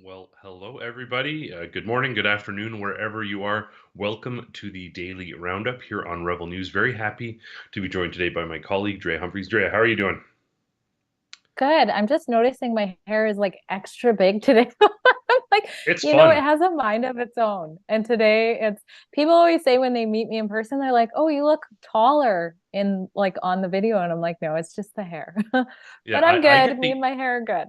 Well, hello everybody. Good morning, good afternoon, wherever you are. Welcome to the daily roundup here on Rebel News. Very happy to be joined today by my colleague Drea Humphreys. Drea, how are you doing? Good. I'm just noticing my hair is like extra big today. I'm like, It's it fun. has a mind of its own. And today it's people always say when they meet me in person, they're like, "Oh, you look taller in like on the video." And I'm like, "No, it's just the hair." Yeah, But I'm I good. get Me and the my hair are good.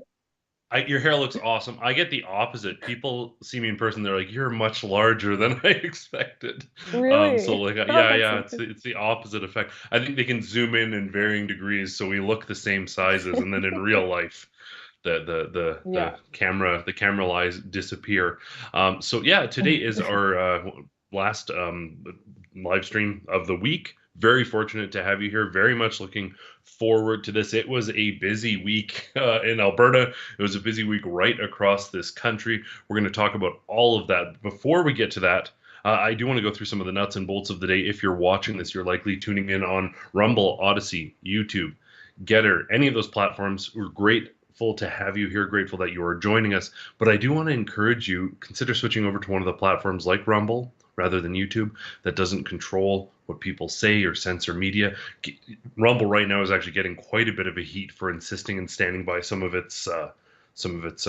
your hair looks awesome. I get the opposite. People see me in person, they're like, "You're much larger than I expected." So Really? like, Oh, yeah, that's yeah, interesting. it's the opposite effect. I think they can zoom in varying degrees, so we look the same sizes, and then in real life, Yeah. the camera lies disappear. So yeah, today is our last live stream of the week. Very fortunate to have you here. Very much looking forward to this. It was a busy week in Alberta. It was a busy week right across this country. We're going to talk about all of that. Before we get to that, I do want to go through some of the nuts and bolts of the day. If you're watching this, you're likely tuning in on Rumble, Odyssey, YouTube, Getter, any of those platforms. We're grateful to have you here, grateful that you are joining us. But I do want to encourage you, consider switching over to one of the platforms like Rumble rather than YouTube that doesn't control what people say or censor media. Rumble right now is actually getting quite a bit of a heat for insisting and standing by some of its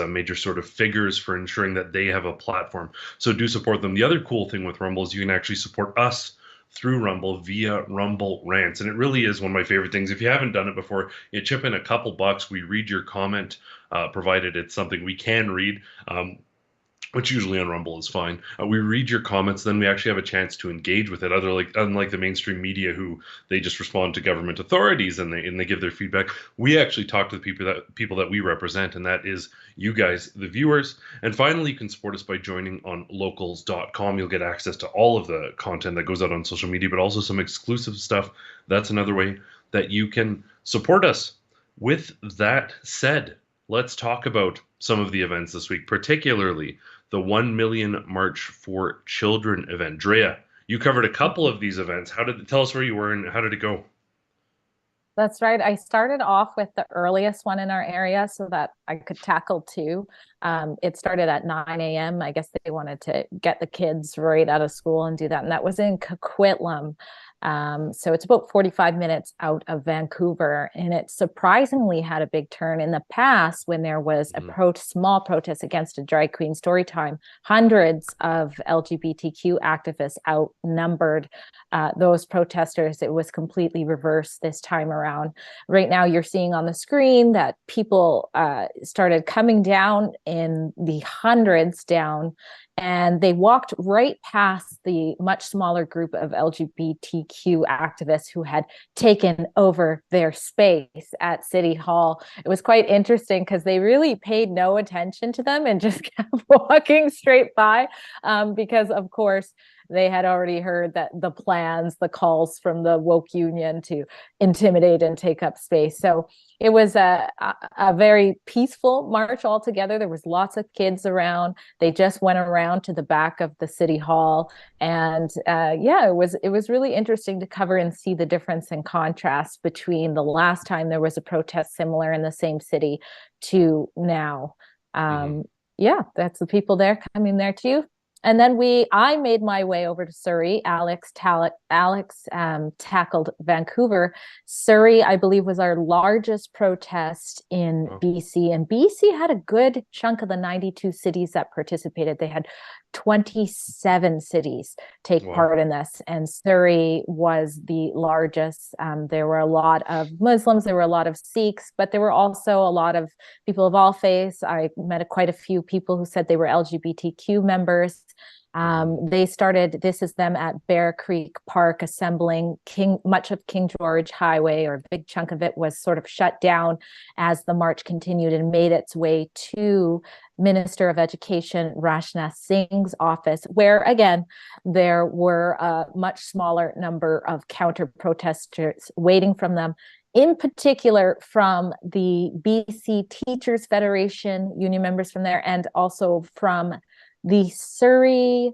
major sort of figures for ensuring that they have a platform. So do support them. The other cool thing with Rumble is you can actually support us through Rumble via Rumble Rants. And it really is one of my favorite things. If you haven't done it before, you chip in a couple bucks. We read your comment, provided it's something we can read. Which usually on Rumble is fine. We read your comments, then we actually have a chance to engage with it. Unlike the mainstream media, who they just respond to government authorities and they give their feedback. We actually talk to the people that we represent, and that is you guys, the viewers. And finally, you can support us by joining on locals.com. You'll get access to all of the content that goes out on social media, but also some exclusive stuff. That's another way that you can support us. With that said, let's talk about some of the events this week, particularly the 1 million March for Children event. Drea, you covered a couple of these events. Tell us where you were and how did it go? That's right. I started off with the earliest one in our area so that I could tackle two. It started at 9 a.m. I guess they wanted to get the kids right out of school and do that. And that was in Coquitlam. So it's about 45 minutes out of Vancouver. And it surprisingly had a big turn. In the past, when there was a Mhm. small protest against a drag queen story time, hundreds of LGBTQ activists outnumbered those protesters. It was completely reversed this time around. Right now, you're seeing on the screen that people started coming down in the hundreds down, and they walked right past the much smaller group of LGBTQ activists who had taken over their space at City Hall. It was quite interesting because they really paid no attention to them and just kept walking straight by, because, of course, they had already heard that the plans, the calls from the woke union to intimidate and take up space. So it was a very peaceful march altogether. There was lots of kids around. They just went around to the back of the city hall, and yeah, it was really interesting to cover and see the difference and contrast between the last time there was a protest similar in the same city to now. Mhm. Um, yeah, that's the people there coming there too. And then I made my way over to Surrey. Alex tackled Vancouver. Surrey, I believe, was our largest protest in Oh, BC, and BC had a good chunk of the 92 cities that participated. They had 27 cities take wow. part in this, and Surrey was the largest. There were a lot of Muslims, there were a lot of Sikhs, but there were also a lot of people of all faiths. I met quite a few people who said they were LGBTQ members. Mhm. They started, this is them at Bear Creek Park assembling. Much of King George Highway, or a big chunk of it, was sort of shut down as the march continued and made its way to Minister of Education Rajnath Singh's office, where again there were a much smaller number of counter protesters waiting from them, in particular from the BC Teachers Federation union members from there, and also from the Surrey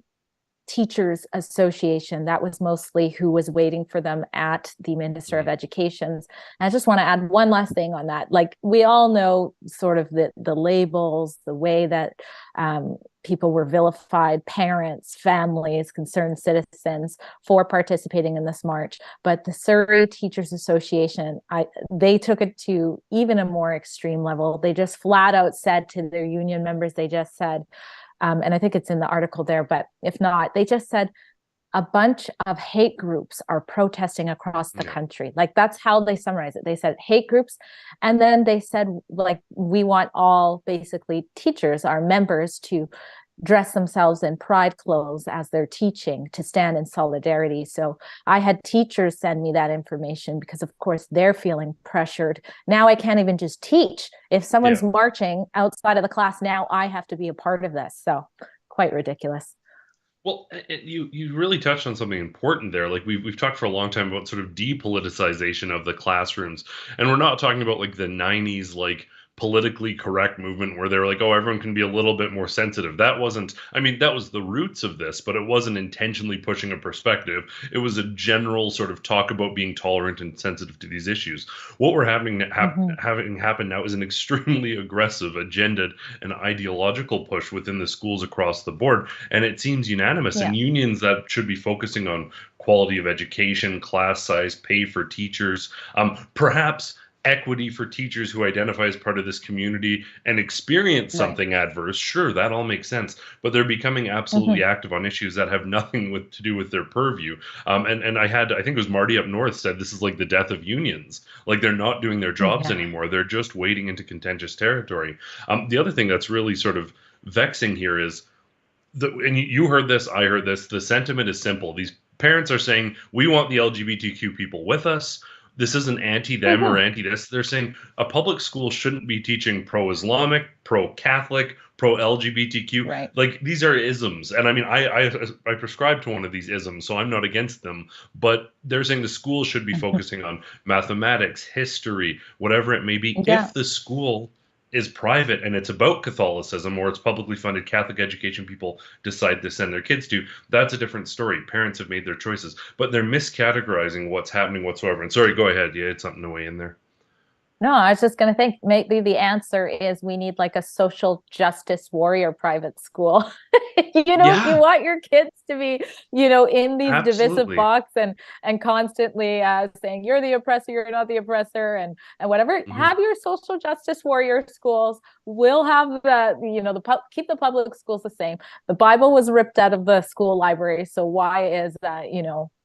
teachers association. That was mostly who was waiting for them at the Minister of Education's. And I just want to add one last thing on that. Like, we all know sort of the labels, the way that people were vilified, parents, families, concerned citizens, for participating in this march. But the Surrey Teachers Association, they took it to even a more extreme level. They just flat out said to their union members, they just said, and I think it's in the article there, but if not, they just said, a bunch of hate groups are protesting across the country. Like, that's how they summarize it. They said hate groups. And then they said, like, we want all basically teachers, our members, to dress themselves in pride clothes as they're teaching, to stand in solidarity. So I had teachers send me that information because, of course, they're feeling pressured. Now I can't even just teach. If someone's marching outside of the class, now I have to be a part of this. So quite ridiculous. Well, you really touched on something important there. Like, we've talked for a long time about sort of depoliticization of the classrooms, and we're not talking about like the '90s, like politically correct movement where they were like, oh, everyone can be a little bit more sensitive. That wasn't, I mean, that was the roots of this, but it wasn't intentionally pushing a perspective. It was a general sort of talk about being tolerant and sensitive to these issues. What we're having happen now is an extremely aggressive, agendaed, and ideological push within the schools across the board. And it seems unanimous. And unions that should be focusing on quality of education, class size, pay for teachers, perhaps equity for teachers who identify as part of this community and experience something adverse. Sure, that all makes sense, but they're becoming absolutely active on issues that have nothing to do with their purview. And I think it was Marty up north said this is like the death of unions. Like, they're not doing their jobs anymore. They're just wading into contentious territory. The other thing that's really sort of vexing here is and you heard this, I heard this. The sentiment is simple. These parents are saying, we want the LGBTQ people with us. This isn't anti-them or anti-this. They're saying a public school shouldn't be teaching pro-Islamic, pro-Catholic, pro-LGBTQ. Right. Like, these are isms. And I mean, I prescribe to one of these isms, so I'm not against them. But they're saying the school should be focusing on mathematics, history, whatever it may be. If the school is private and it's about Catholicism, or it's publicly funded Catholic education people decide to send their kids to, that's a different story. Parents have made their choices, but they're miscategorizing what's happening whatsoever. And sorry, go ahead. You had something to weigh in there. No, I was just going to think maybe the answer is we need like a social justice warrior private school. You want your kids to be, in these divisive box and constantly saying you're the oppressor, you're not the oppressor, and whatever. Have your social justice warrior schools. We'll have keep the public schools the same. The Bible was ripped out of the school library, so why is that,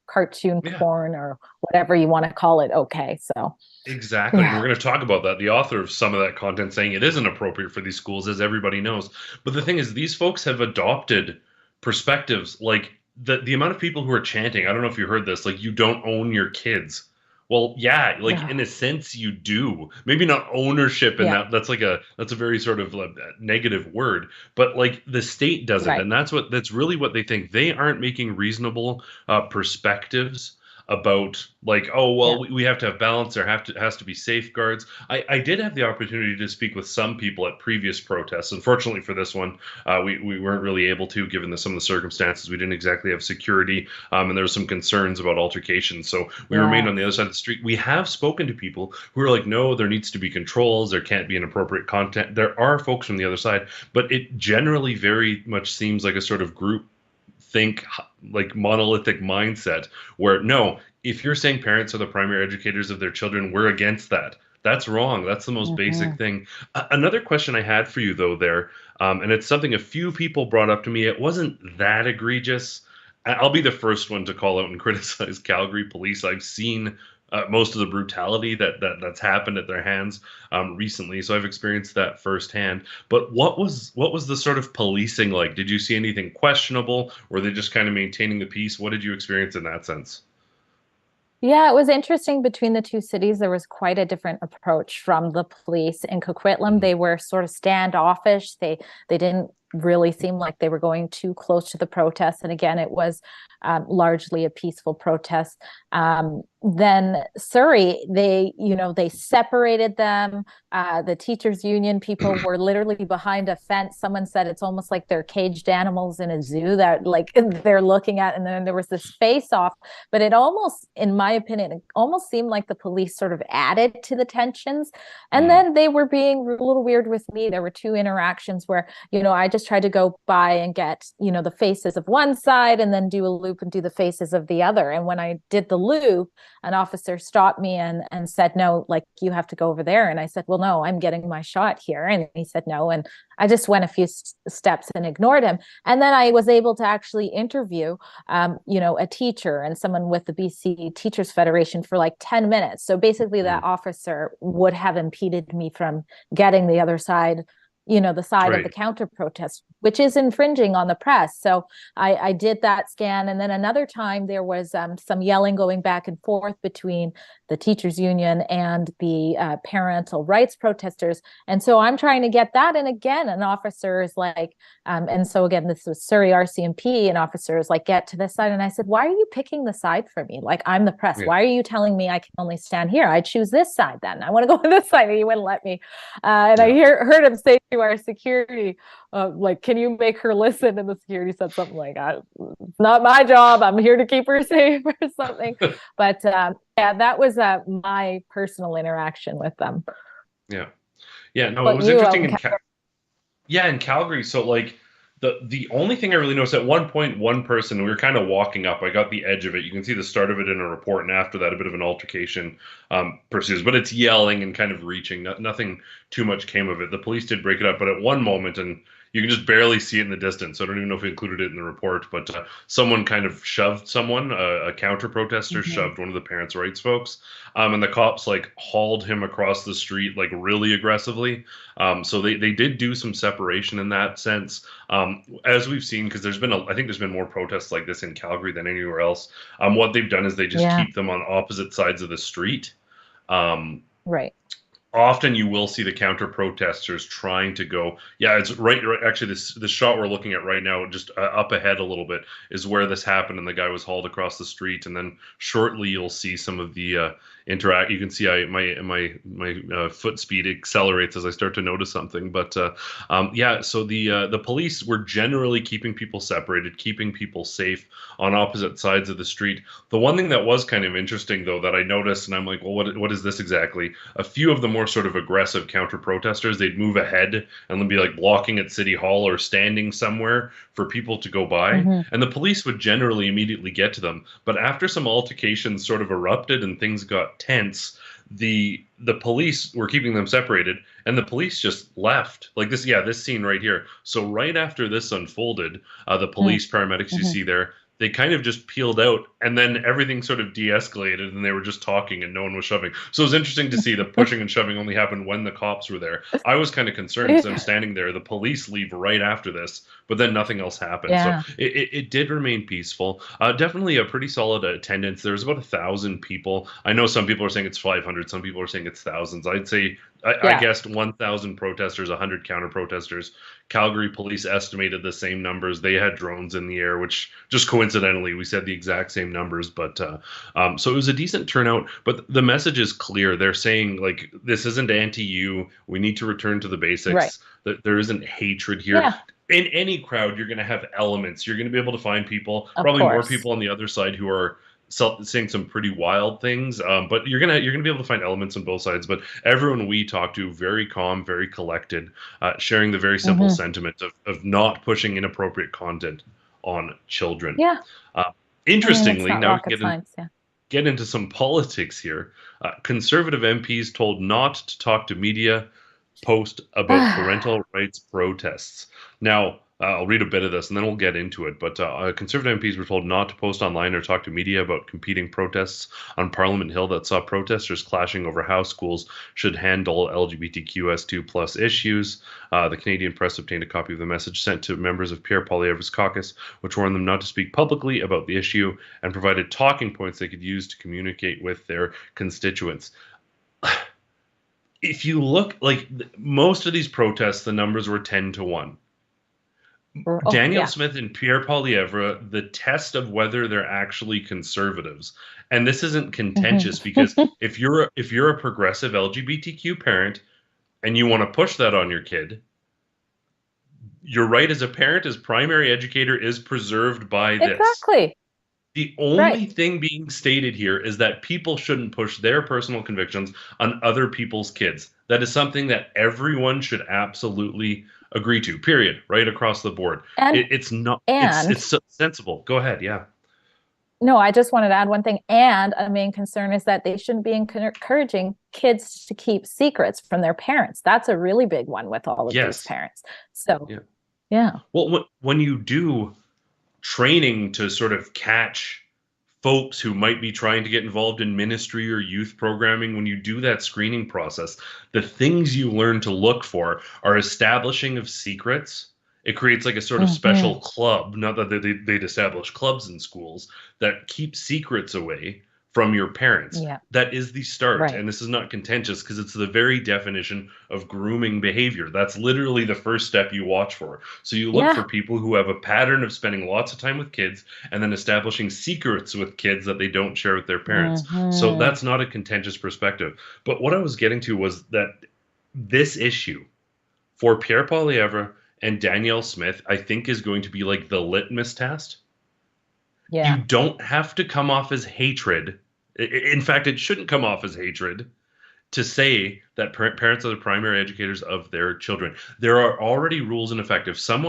cartoon porn or whatever you want to call it okay? So exactly. We're going to talk about that. The author of some of that content saying it isn't appropriate for these schools, as everybody knows. But the thing is, these folks have adopted perspectives like the amount of people who are chanting. I don't know if you heard this, like, you don't own your kids. Well, in a sense you do. Maybe not ownership, and that's a very sort of negative word, but like the state does it, and that's really what they think. They aren't making reasonable perspectives about, like, oh, well, we have to have balance. There has to be safeguards. I did have the opportunity to speak with some people at previous protests. Unfortunately for this one, we weren't really able to, given some of the circumstances. We didn't exactly have security, and there was some concerns about altercations. So we remained on the other side of the street. We have spoken to people who are like, no, there needs to be controls. There can't be inappropriate content. There are folks from the other side, but it generally very much seems like a sort of group think, like, monolithic mindset where, no, if you're saying parents are the primary educators of their children, we're against that. That's wrong. That's the most basic thing. Another question I had for you, though, there, and it's something a few people brought up to me. It wasn't that egregious. I'll be the first one to call out and criticize Calgary police. I've seen most of the brutality that's happened at their hands recently, so I've experienced that firsthand. But what was the sort of policing like? Did you see anything questionable? Were they just kind of maintaining the peace? What did you experience in that sense? Yeah, it was interesting. Between the two cities, there was quite a different approach from the police. In Coquitlam, they were sort of standoffish. They didn't really seemed like they were going too close to the protest. And again, it was largely a peaceful protest. Then Surrey, they separated them. The teachers union people were literally behind a fence. Someone said it's almost like they're caged animals in a zoo that like they're looking at. And then there was this face off, but it almost, in my opinion, it almost seemed like the police sort of added to the tensions. And then they were being a little weird with me. There were two interactions where, I just tried to go by and get, the faces of one side and then do a loop and do the faces of the other. And when I did the loop, an officer stopped me and said, no, like you have to go over there. And I said, well, no, I'm getting my shot here. And he said, no. And I just went a few steps and ignored him. And then I was able to actually interview, a teacher and someone with the BC Teachers Federation for like 10 minutes. So basically that officer would have impeded me from getting the other side, the side of the counter protest, which is infringing on the press. So I did that scan. And then another time there was some yelling going back and forth between the teachers union and the parental rights protesters. And so I'm trying to get that. And again, an officer is like, and so again, this was Surrey RCMP, and officer is like, get to this side. And I said, why are you picking the side for me? Like, I'm the press. Why are you telling me I can only stand here? I choose this side then. I want to go on this side. And he wouldn't let me. And I heard him say to our security, like, can you make her listen? And the security said something like, it's not my job. I'm here to keep her safe or something. But that was my personal interaction with them. Yeah. No, it was interesting. In Calgary. So like the only thing I really noticed at one point, one person, we were kind of walking up. I got the edge of it. You can see the start of it in a report, and after that, a bit of an altercation pursues. But it's yelling and kind of reaching. Nothing too much came of it. The police did break it up, but at one moment, and you can just barely see it in the distance. So I don't even know if we included it in the report, but someone kind of shoved someone, a counter protester shoved one of the parents' rights folks. And the cops like hauled him across the street, like really aggressively. So they did do some separation in that sense. As we've seen, because I think there's been more protests like this in Calgary than anywhere else. What they've done is they just keep them on opposite sides of the street. Right. Often you will see the counter protesters trying to go. Yeah, it's right. Actually, this shot we're looking at right now, just up ahead a little bit, is where this happened, and the guy was hauled across the street. And then shortly you'll see some of the interact. You can see my foot speed accelerates as I start to notice something. But so the police were generally keeping people separated, keeping people safe on opposite sides of the street. The one thing that was kind of interesting, though, that I noticed, and I'm like, well, what is this exactly? A few of the more sort of aggressive counter protesters, they'd move ahead and they'd be like blocking at City Hall or standing somewhere for people to go by. And the police would generally immediately get to them. But after some altercations sort of erupted and things got tense, the police were keeping them separated, and the police just left. Like this scene right here. So right after this unfolded, the police paramedics you see there, they kind of just peeled out, and then everything sort of de-escalated, and they were just talking and no one was shoving. So it was interesting to see the pushing and shoving only happened when the cops were there. I was kind of concerned because I'm standing there. The police leave right after this, but then nothing else happened. Yeah. So it did remain peaceful. Definitely a pretty solid attendance. There was about 1,000 people. I know some people are saying it's 500. Some people are saying it's thousands. I'd say I guessed 1,000 protesters, 100 counter protesters. Calgary police estimated the same numbers. They had drones in the air, which just coincidentally, we said the exact same numbers. But so it was a decent turnout. But the message is clear. They're saying, like, this isn't anti-you. We need to return to the basics. Right. That there isn't hatred here. Yeah. In any crowd, you're going to have elements. You're going to be able to find people, probably more people on the other side who are saying some pretty wild things, but you're gonna be able to find elements on both sides. But everyone we talk to, very calm, very collected, sharing the very simple sentiment of not pushing inappropriate content on children. Yeah. Interestingly, now we can get into some politics here. Conservative MPs told not to talk to media post about parental rights protests. Now, I'll read a bit of this and then we'll get into it. But Conservative MPs were told not to post online or talk to media about competing protests on Parliament Hill that saw protesters clashing over how schools should handle LGBTQS2 plus issues. The Canadian Press obtained a copy of the message sent to members of Pierre Poilievre's caucus, which warned them not to speak publicly about the issue and provided talking points they could use to communicate with their constituents. If you look, like most of these protests, the numbers were 10 to 1. Oh, Danielle yeah. Smith and Pierre Poilievre, the test of whether they're actually conservatives. And this isn't contentious because if you're a progressive LGBTQ parent and you want to push that on your kid, your right as a parent, as primary educator, is preserved by this. Exactly. The Right. only thing being stated here is that people shouldn't push their personal convictions on other people's kids. That is something that everyone should absolutely agree to, period, right across the board. And It's not, it's and so sensible. Go ahead. Yeah. no, I just wanted to add one thing. And a main concern is that they shouldn't be encouraging kids to keep secrets from their parents. That's a really big one with all of these Yes. parents. So, Yeah. yeah. Well, when you do training to sort of catch folks who might be trying to get involved in ministry or youth programming, when you do that screening process, the things you learn to look for are establishing of secrets. It creates like a sort of Hmm. special club, not that they'd establish clubs in schools that keep secrets away from your parents. Yeah. That is the start. Right. And this is not contentious because it's the very definition of grooming behavior. That's literally the first step you watch for. So you look for Yeah. people who have a pattern of spending lots of time with kids and then establishing secrets with kids that they don't share with their parents. So Hmm. that's not a contentious perspective. But what I was getting to was that this issue for Pierre Poilievre and Danielle Smith, I think, is going to be like the litmus test. You Yeah. don't have to come off as hatred. In fact, it shouldn't come off as hatred to say that parents are the primary educators of their children. There are already rules in effect. If some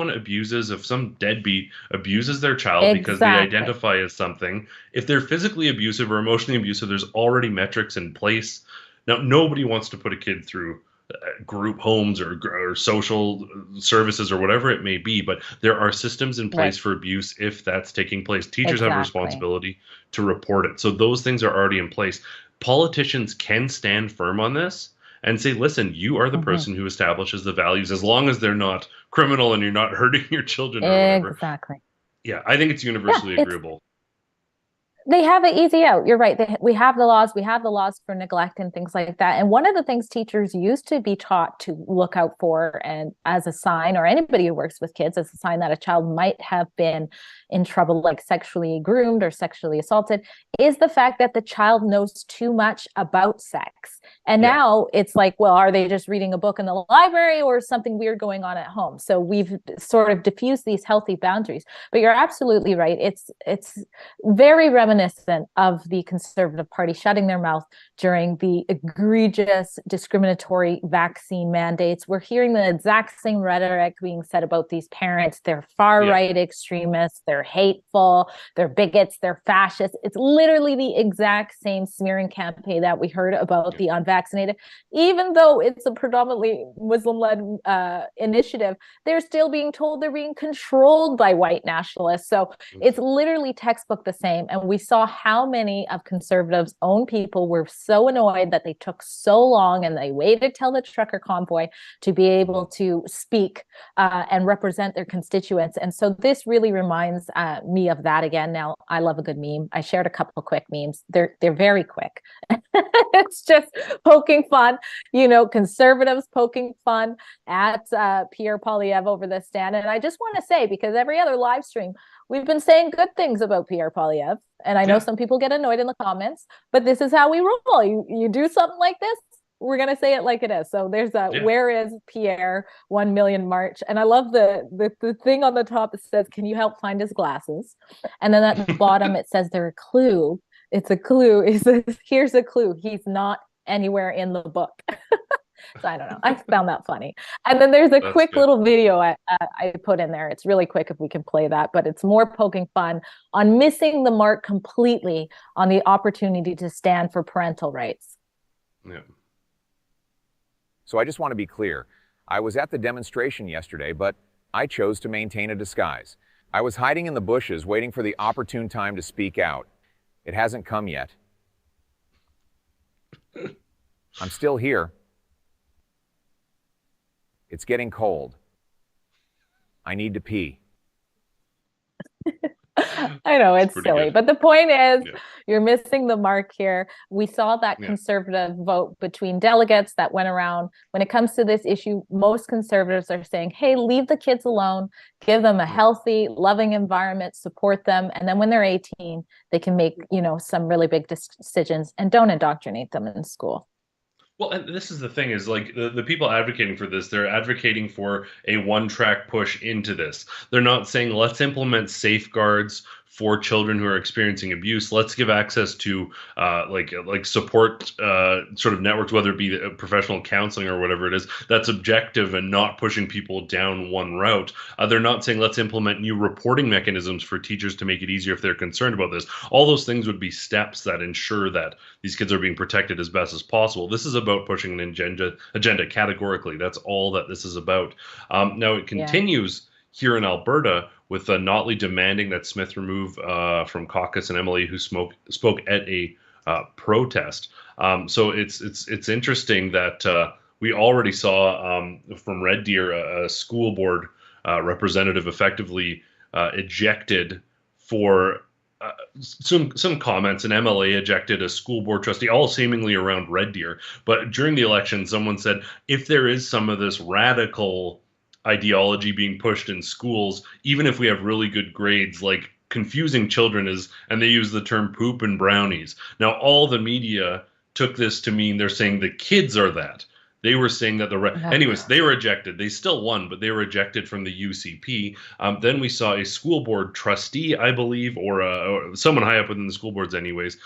deadbeat abuses their child because they Exactly. identify as something, if they're physically abusive or emotionally abusive, there's already metrics in place. Now, nobody wants to put a kid through group homes or social services or whatever it may be, but there are systems in place Right. for abuse if that's taking place. Teachers have a Exactly. responsibility to report it. So those things are already in place. Politicians can stand firm on this and say, listen, you are the Hmm. person who establishes the values as long as they're not criminal and you're not hurting your children or whatever. Exactly. Yeah, I think it's Yeah. universally It's agreeable. they have it easy out. You're right. We have the laws. We have the laws for neglect and things like that. And one of the things teachers used to be taught to look out for, and as a sign, or anybody who works with kids, as a sign that a child might have been in trouble, like sexually groomed or sexually assaulted, is the fact that the child knows too much about sex. And Yeah. now it's like, well, are they just reading a book in the library or something weird going on at home? So we've sort of diffused these healthy boundaries. But you're absolutely right. It's very reminiscent of the Conservative Party shutting their mouth during the egregious discriminatory vaccine mandates. We're hearing the exact same rhetoric being said about these parents. They're far Yeah. right extremists, they're hateful, they're bigots, they're fascists. It's literally the exact same smearing campaign that we heard about Yeah. the unvaccinated. Even though it's a predominantly Muslim led initiative, they're still being told they're being controlled by white nationalists. So it's literally textbook the same. And we saw how many of conservatives' own people were so annoyed that they took so long and they waited till the trucker convoy to be able to speak and represent their constituents. And so this really reminds me of that again. Now, I love a good meme. I shared a couple quick memes. They're very quick. It's just poking fun, conservatives poking fun at Pierre Poilievre over the stand. And I just want to say, because every other live stream, we've been saying good things about Pierre Poilievre. And I know Yeah. some people get annoyed in the comments, but this is how we roll. You do something like this, we're gonna say it like it is. So there's a Yeah. "Where is Pierre 1 million march," and I love the thing on the top that says, "Can you help find his glasses?" And then at the bottom it says they're a clue. It's a clue. It says, "Here's a clue. He's not anywhere in the book." So I don't know. I found that funny. And then there's a That's quick good. little video I put in there. It's really quick if we can play that, but it's more poking fun on missing the mark completely on the opportunity to stand for parental rights. Yeah. So I just want to be clear. I was at the demonstration yesterday, but I chose to maintain a disguise. I was hiding in the bushes waiting for the opportune time to speak out. It hasn't come yet. I'm still here. It's getting cold. I need to pee. I know it's pretty silly, good. but the point is Yeah. you're missing the mark here. We saw that Yeah. conservative vote between delegates that went around. When it comes to this issue, most conservatives are saying, hey, leave the kids alone, give them a healthy, loving environment, support them. And then when they're 18, they can make, some really big decisions, and don't indoctrinate them in school. Well, and this is the thing is like the people advocating for this, they're advocating for a one-track push into this. They're not saying let's implement safeguards for children who are experiencing abuse. Let's give access to like support sort of networks, whether it be professional counseling or whatever it is, that's objective and not pushing people down one route. They're not saying let's implement new reporting mechanisms for teachers to make it easier if they're concerned about this. All those things would be steps that ensure that these kids are being protected as best as possible. This is about pushing an agenda categorically. That's all that this is about. Now it continues here in Alberta with Notley demanding that Smith remove from caucus an MLA who spoke at a protest. So it's interesting that we already saw from Red Deer a school board representative effectively ejected for some comments. An MLA ejected a school board trustee, all seemingly around Red Deer. But during the election, someone said, if there is some of this radical ideology being pushed in schools, even if we have really good grades, like confusing children is, and they use the term poop and brownies. Now, all the media took this to mean they're saying the kids are that. They were saying that anyways, they were ejected. They still won, but they were ejected from the UCP. Then we saw a school board trustee, I believe, or someone high up within the school boards anyways,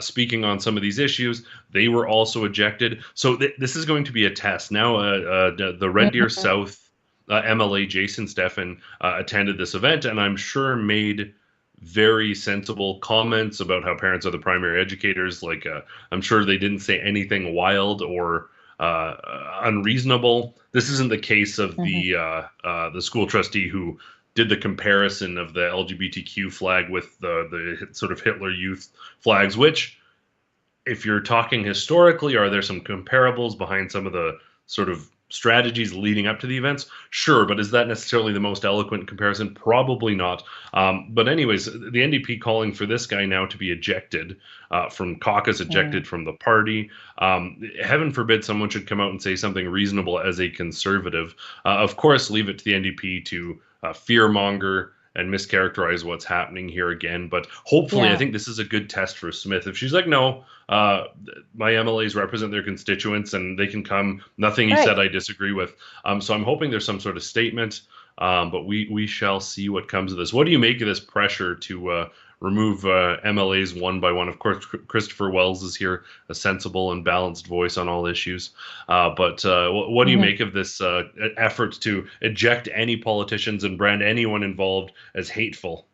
speaking on some of these issues. They were also ejected. So this is going to be a test. Now the Red Deer South MLA Jason Steffen attended this event, and I'm sure made very sensible comments about how parents are the primary educators. Like I'm sure they didn't say anything wild or unreasonable. This isn't the case of the school trustee who did the comparison of the LGBTQ flag with the sort of Hitler Youth flags, which, if you're talking historically, are there some comparables behind some of the sort of strategies leading up to the events? Sure, but is that necessarily the most eloquent comparison? Probably not. But anyways, the NDP calling for this guy now to be ejected from caucus, ejected from the party. Heaven forbid someone should come out and say something reasonable as a conservative. Of course, leave it to the NDP to fearmonger and mischaracterize what's happening here again. But hopefully, I think this is a good test for Smith. If she's like, no, my MLAs represent their constituents and they can come, nothing he said I disagree with. So I'm hoping there's some sort of statement, but we shall see what comes of this. What do you make of this pressure to remove MLAs one by one? Of course, Christopher Wells is here, a sensible and balanced voice on all issues. But what do you make of this effort to eject any politicians and brand anyone involved as hateful?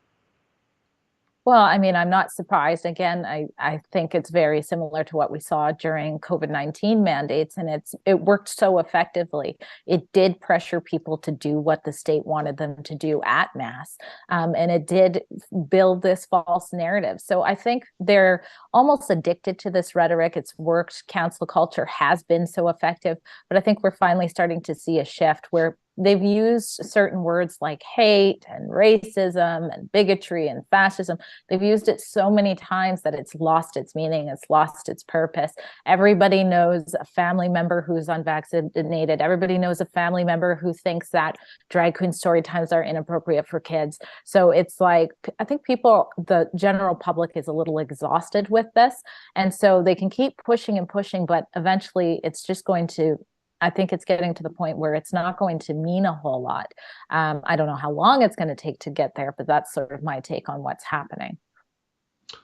Well, I mean, I'm not surprised. Again, I think it's very similar to what we saw during COVID-19 mandates, and it worked so effectively. It did pressure people to do what the state wanted them to do at mass, and it did build this false narrative. So I think they're almost addicted to this rhetoric. It's worked. Council culture has been so effective, but I think we're finally starting to see a shift where they've used certain words like hate and racism and bigotry and fascism. They've used it so many times that it's lost its meaning, it's lost its purpose. Everybody knows a family member who's unvaccinated. Everybody knows a family member who thinks that drag queen story times are inappropriate for kids. So it's like, I think the general public is a little exhausted with this. And so they can keep pushing and pushing, but eventually it's just going to, I think it's getting to the point where it's not going to mean a whole lot. I don't know how long it's going to take to get there, but that's sort of my take on what's happening.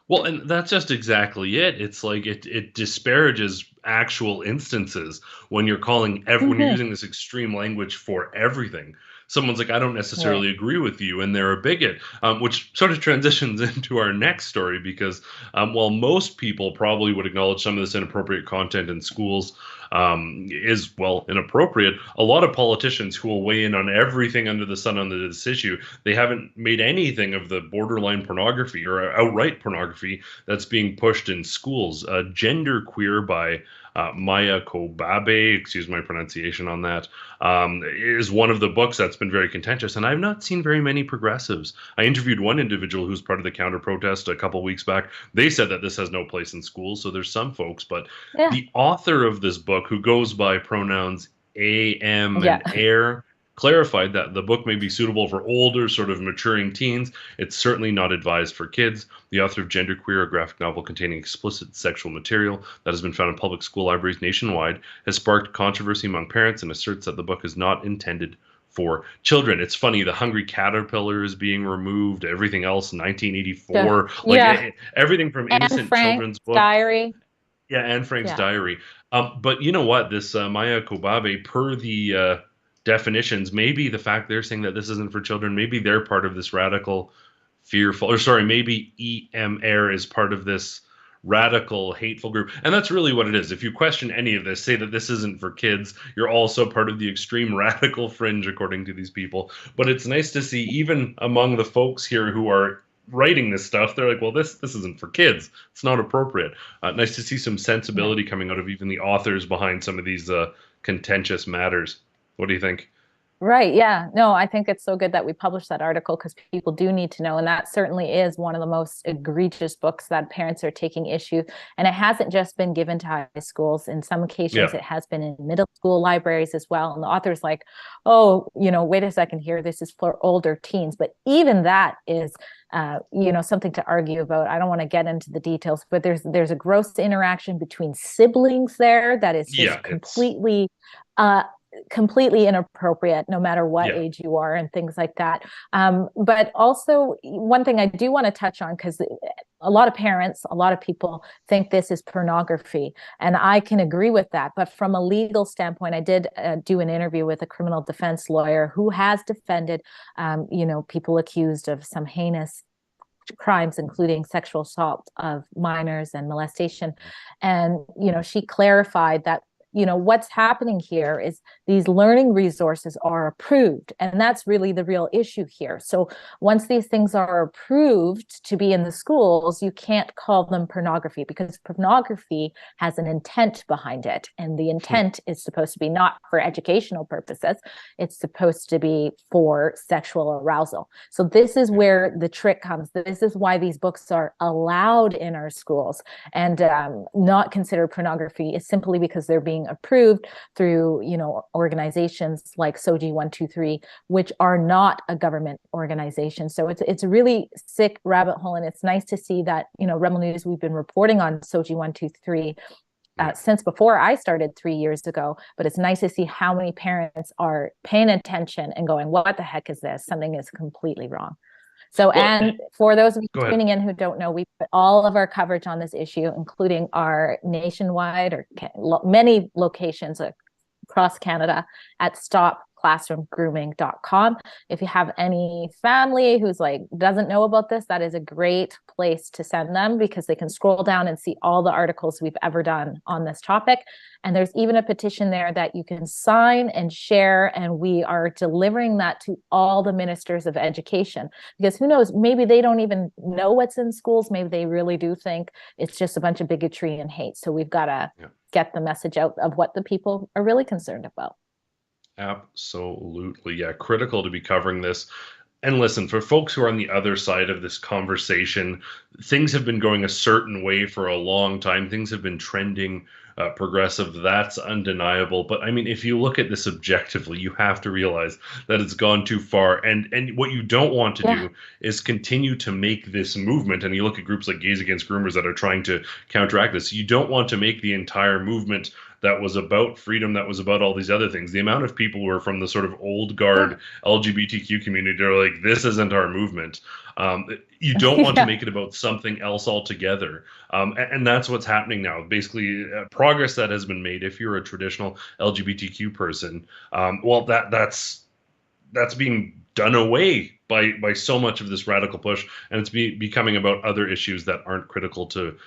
Well, and that's just exactly it. It's like it disparages actual instances when you're calling when you're using this extreme language for everything. Someone's like, I don't necessarily agree with you, and they're a bigot, which sort of transitions into our next story, because while most people probably would acknowledge some of this inappropriate content in schools is, well, inappropriate, a lot of politicians who will weigh in on everything under the sun on this issue, they haven't made anything of the borderline pornography or outright pornography that's being pushed in schools. Genderqueer by Maya Kobabe, excuse my pronunciation on that, is one of the books that's been very contentious, and I've not seen very many progressives. I interviewed one individual who's part of the counter protest a couple weeks back. They said that this has no place in schools, so there's some folks, but Yeah. the author of this book, who goes by pronouns AM Yeah. and air, clarified that the book may be suitable for older, sort of maturing teens. It's certainly not advised for kids. The author of Genderqueer, a graphic novel containing explicit sexual material that has been found in public school libraries nationwide, has sparked controversy among parents and asserts that the book is not intended for children. It's funny, the Hungry Caterpillar is being removed, everything else, 1984, everything from innocent children's books. Diary. Yeah, Anne Frank's diary. But you know what? This Maya Kobabe, per the definitions, maybe the fact they're saying that this isn't for children, maybe they're part of this radical, fearful, or sorry, maybe EMR is part of this radical, hateful group. And that's really what it is. If you question any of this, say that this isn't for kids, you're also part of the extreme radical fringe, according to these people. But it's nice to see, even among the folks here who are writing this stuff, they're like, well, this isn't for kids. It's not appropriate. Nice to see some sensibility coming out of even the authors behind some of these contentious matters. What do you think? Right. Yeah. No, I think it's so good that we published that article because people do need to know. And that certainly is one of the most egregious books that parents are taking issue. And it hasn't just been given to high schools. In some occasions, it has been in middle school libraries as well. And the author's like, oh, wait a second here. This is for older teens. But even that is, something to argue about. I don't want to get into the details, but there's a gross interaction between siblings there that is just completely inappropriate, no matter what age you are, and things like that. But also, one thing I do want to touch on, because a lot of parents, a lot of people think this is pornography, and I can agree with that. But from a legal standpoint, I did do an interview with a criminal defense lawyer who has defended, people accused of some heinous crimes, including sexual assault of minors and molestation. And, she clarified that what's happening here is these learning resources are approved, and that's really the real issue here. So once these things are approved to be in the schools, you can't call them pornography, because pornography has an intent behind it, and the intent is supposed to be not for educational purposes. It's supposed to be for sexual arousal. So this is where the trick comes. This is why these books are allowed in our schools and not considered pornography, is simply because they're being approved through organizations like SOGI 123, which are not a government organization. So it's a really sick rabbit hole, and it's nice to see that Rebel News, we've been reporting on SOGI 123 since before I started 3 years ago, but it's nice to see how many parents are paying attention and going, what the heck is this? Something is completely wrong. So, and for those of you tuning in who don't know, we put all of our coverage on this issue, including our nationwide or many locations across Canada, at stopclassroomgrooming.com. If you have any family who's doesn't know about this, that is a great place to send them, because they can scroll down and see all the articles we've ever done on this topic. And there's even a petition there that you can sign and share, and we are delivering that to all the ministers of education, because who knows, maybe they don't even know what's in schools. Maybe they really do think it's just a bunch of bigotry and hate. So we've got to get the message out of what the people are really concerned about. Absolutely. Yeah, critical to be covering this. And listen, for folks who are on the other side of this conversation, things have been going a certain way for a long time. Things have been trending progressive. That's undeniable. But I mean, if you look at this objectively, you have to realize that it's gone too far. And what you don't want to do is continue to make this movement. And you look at groups like Gays Against Groomers that are trying to counteract this. You don't want to make the entire movement that was about freedom, that was about all these other things. The amount of people who are from the sort of old guard LGBTQ community are like, this isn't our movement. You don't want to make it about something else altogether. And that's what's happening now. Basically, progress that has been made, if you're a traditional LGBTQ person, well, that's being done away by so much of this radical push, and it's becoming about other issues that aren't critical to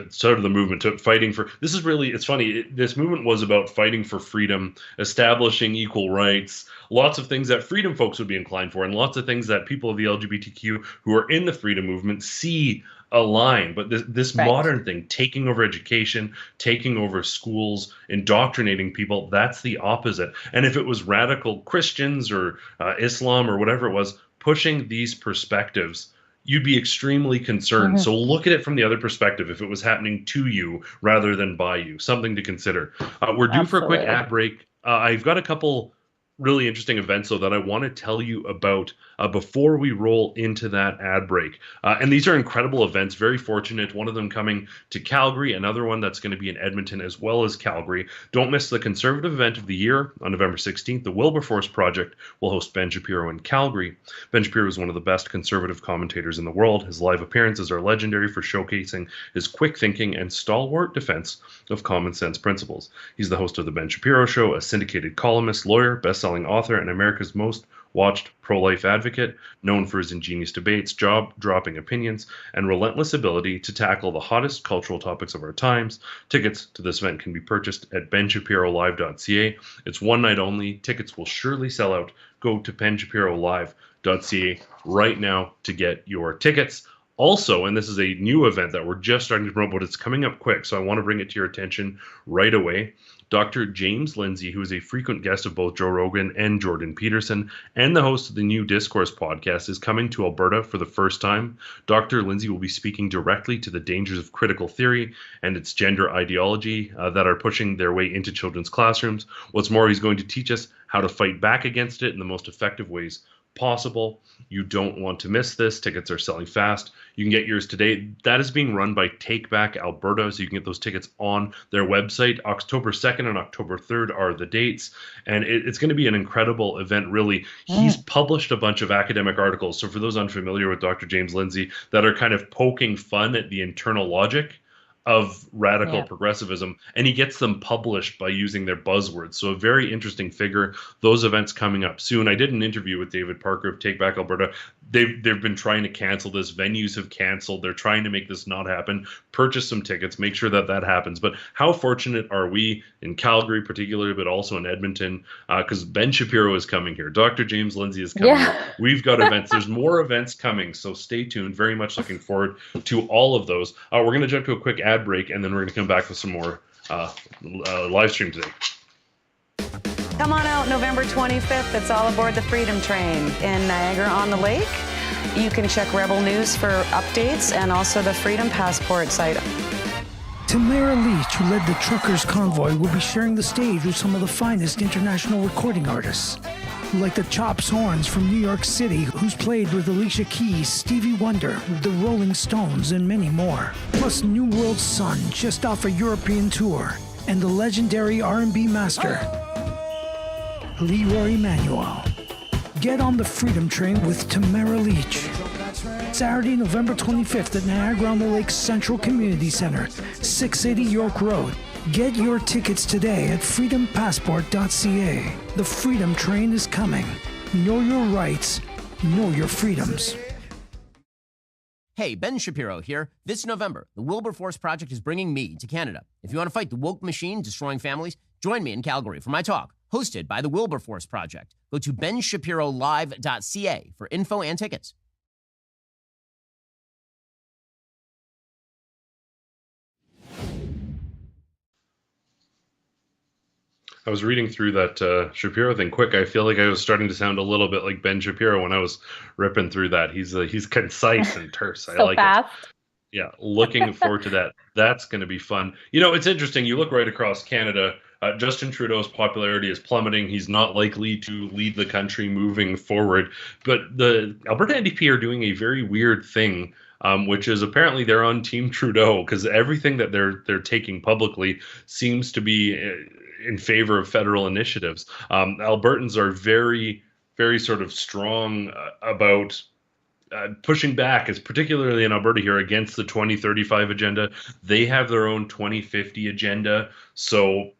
sort of the movement, to fighting for. This is really, it's funny. This movement was about fighting for freedom, establishing equal rights, lots of things that freedom folks would be inclined for, and lots of things that people of the LGBTQ who are in the freedom movement see align. But this Right. modern thing, taking over education, taking over schools, indoctrinating people, that's the opposite. And if it was radical Christians or Islam or whatever it was pushing these perspectives, you'd be extremely concerned. So look at it from the other perspective. If it was happening to you rather than by you, something to consider. We're due for a quick ad break. I've got a couple really interesting events, though, that I want to tell you about before we roll into that ad break. And these are incredible events, very fortunate. One of them coming to Calgary, another one that's going to be in Edmonton as well as Calgary. Don't miss the conservative event of the year on November 16th. The Wilberforce Project will host Ben Shapiro in Calgary. Ben Shapiro is one of the best conservative commentators in the world. His live appearances are legendary for showcasing his quick thinking and stalwart defense of common sense principles. He's the host of The Ben Shapiro Show, a syndicated columnist, lawyer, best-selling author, and America's most watched pro-life advocate, known for his ingenious debates, jaw-dropping opinions, and relentless ability to tackle the hottest cultural topics of our times. Tickets to this event can be purchased at benshapirolive.ca. It's one night only. Tickets will surely sell out. Go to benshapirolive.ca right now to get your tickets. Also, and this is a new event that we're just starting to promote, but it's coming up quick, so I want to bring it to your attention right away. Dr. James Lindsay, who is a frequent guest of both Joe Rogan and Jordan Peterson, and the host of the New Discourse podcast, is coming to Alberta for the first time. Dr. Lindsay will be speaking directly to the dangers of critical theory and its gender ideology that are pushing their way into children's classrooms. What's more, he's going to teach us how to fight back against it in the most effective ways possible. You don't want to miss this. Tickets are selling fast. You can get yours today. That is being run by Take Back Alberta, so you can get those tickets on their website. October 2nd and October 3rd are the dates, and it's going to be an incredible event, really. He's published a bunch of academic articles, so for those unfamiliar with Dr. James Lindsay, that are kind of poking fun at the internal logic of radical progressivism, and he gets them published by using their buzzwords. So a very interesting figure. Those events coming up soon. I did an interview with David Parker of Take Back Alberta. They've been trying to cancel this. Venues have canceled. They're trying to make this not happen. Purchase some tickets. Make sure that happens. But how fortunate are we in Calgary particularly, but also in Edmonton, because Ben Shapiro is coming here. Dr. James Lindsay is coming here. We've got events. There's more events coming, so stay tuned. Very much looking forward to all of those. We're going to jump to a quick ad break, and then we're going to come back with some more live stream today. Come on out November 25th. It's all aboard the Freedom Train in Niagara-on-the-Lake. You can check Rebel News for updates and also the Freedom Passport site. Tamara Leach, who led the Truckers Convoy, will be sharing the stage with some of the finest international recording artists, like the Chops Horns from New York City, who's played with Alicia Keys, Stevie Wonder, the Rolling Stones, and many more. Plus New World Sun, just off a European tour, and the legendary R&B master, Leroy Emanuel. Get on the Freedom Train with Tamara Leach. Saturday, November 25th at Niagara-on-the-Lake Central Community Center, 680 York Road. Get your tickets today at freedompassport.ca. The Freedom Train is coming. Know your rights. Know your freedoms. Hey, Ben Shapiro here. This November, the Wilberforce Project is bringing me to Canada. If you want to fight the woke machine destroying families, join me in Calgary for my talk, hosted by the Wilberforce Project. Go to benshapirolive.ca for info and tickets. I was reading through that Shapiro thing quick. I feel like I was starting to sound a little bit like Ben Shapiro when I was ripping through that. He's concise and terse. So I like fast. it. Yeah, looking forward to that. That's going to be fun. You know, it's interesting. You look right across Canada. Justin Trudeau's popularity is plummeting. He's not likely to lead the country moving forward. But the Alberta NDP are doing a very weird thing, which is apparently they're on Team Trudeau, because everything that they're taking publicly seems to be in favor of federal initiatives. Albertans are very, very sort of strong about pushing back, is particularly in Alberta here, against the 2035 agenda. They have their own 2050 agenda. So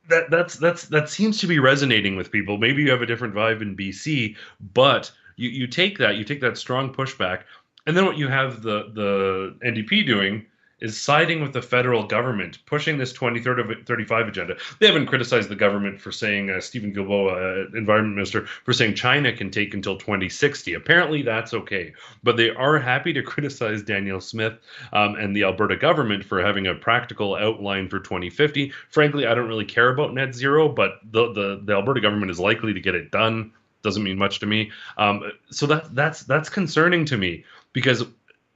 that seems to be resonating with people. Maybe you have a different vibe in BC, but you take that strong pushback, and then what you have the NDP doing is siding with the federal government, pushing this 2035 agenda. They haven't criticized the government for saying, Stephen Guilbeault, Environment Minister, for saying China can take until 2060. Apparently that's okay. But they are happy to criticize Danielle Smith and the Alberta government for having a practical outline for 2050. Frankly, I don't really care about net zero, but the Alberta government is likely to get it done. Doesn't mean much to me. So that's concerning to me, because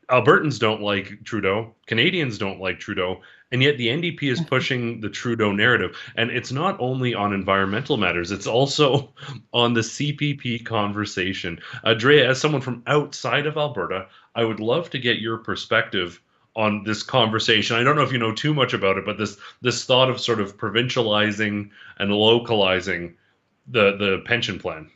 Albertans don't like Trudeau, Canadians don't like Trudeau, and yet the NDP is pushing the Trudeau narrative. And it's not only on environmental matters, it's also on the CPP conversation. Drea, as someone from outside of Alberta, I would love to get your perspective on this conversation. I don't know if you know too much about it, but this thought of sort of provincializing and localizing the pension plan.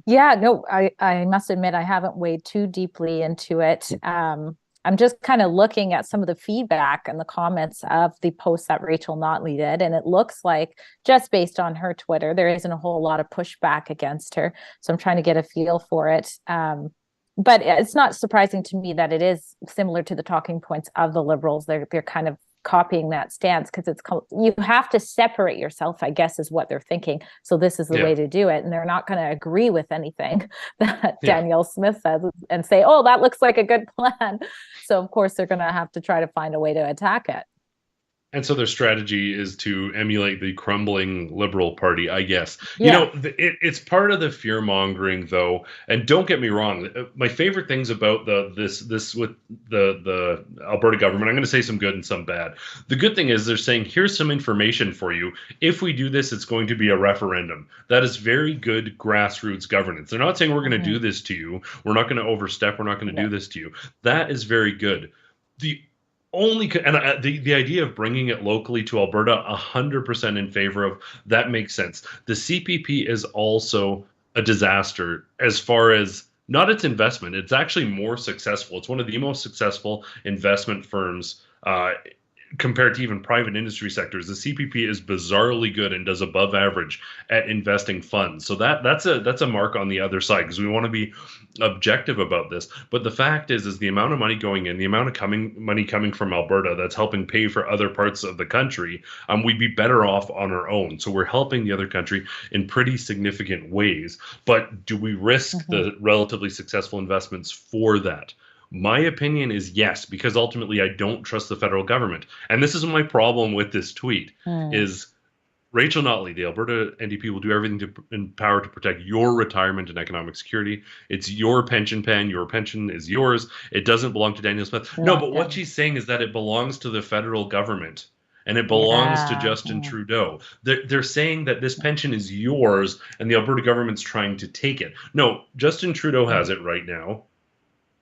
Yeah, no, I must admit I haven't waded too deeply into it. I'm just kind of looking at some of the feedback and the comments of the post that Rachel Notley did, and it looks like, just based on her Twitter, there isn't a whole lot of pushback against her. So I'm trying to get a feel for it. But it's not surprising to me that it is similar to the talking points of the Liberals. They're kind of copying that stance, because you have to separate yourself, I guess, is what they're thinking. So this is the way to do it. And they're not going to agree with anything that Danielle Smith says and say, oh, that looks like a good plan. So of course they're going to have to try to find a way to attack it. And so their strategy is to emulate the crumbling Liberal Party, I guess. Yeah. You know, it's part of the fear mongering, though. And don't get me wrong, my favorite things about this with the Alberta government, I'm going to say some good and some bad. The good thing is they're saying, here's some information for you. If we do this, it's going to be a referendum. That is very good grassroots governance. They're not saying we're going to do this to you. We're not going to overstep. We're not going to do this to you. That is very good. The idea of bringing it locally to Alberta, 100% in favor of. That makes sense. The CPP is also a disaster as far as not its investment. It's actually more successful. It's one of the most successful investment firms compared to even private industry sectors. The CPP is bizarrely good and does above average at investing funds. So that's a mark on the other side, because we want to be objective about this. But the fact is the amount of money going in, the amount of money coming from Alberta that's helping pay for other parts of the country, we'd be better off on our own. So we're helping the other country in pretty significant ways. But do we risk the relatively successful investments for that? My opinion is yes, because ultimately I don't trust the federal government. And this is my problem with this tweet, is Rachel Notley, the Alberta NDP, will do everything in power to protect your retirement and economic security. It's your pension plan. Your pension is yours. It doesn't belong to Danielle Smith. No, but what she's saying is that it belongs to the federal government. And it belongs to Justin Trudeau. They're saying that this pension is yours and the Alberta government's trying to take it. No, Justin Trudeau has it right now.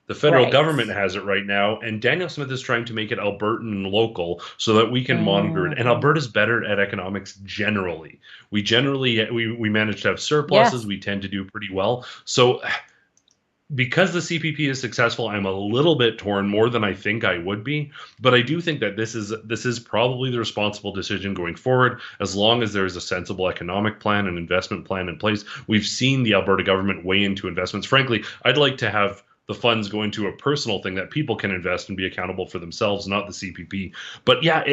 The federal government has it right now, and Danielle Smith is trying to make it Albertan and local so that we can monitor it. And Alberta's better at economics generally. We manage to have surpluses. Yes. We tend to do pretty well. So because the CPP is successful, I'm a little bit torn, more than I think I would be. But I do think that this is probably the responsible decision going forward, as long as there is a sensible economic plan and investment plan in place. We've seen the Alberta government weigh into investments. Frankly, I'd like to have the funds go into a personal thing that people can invest and be accountable for themselves, not the CPP. But yeah,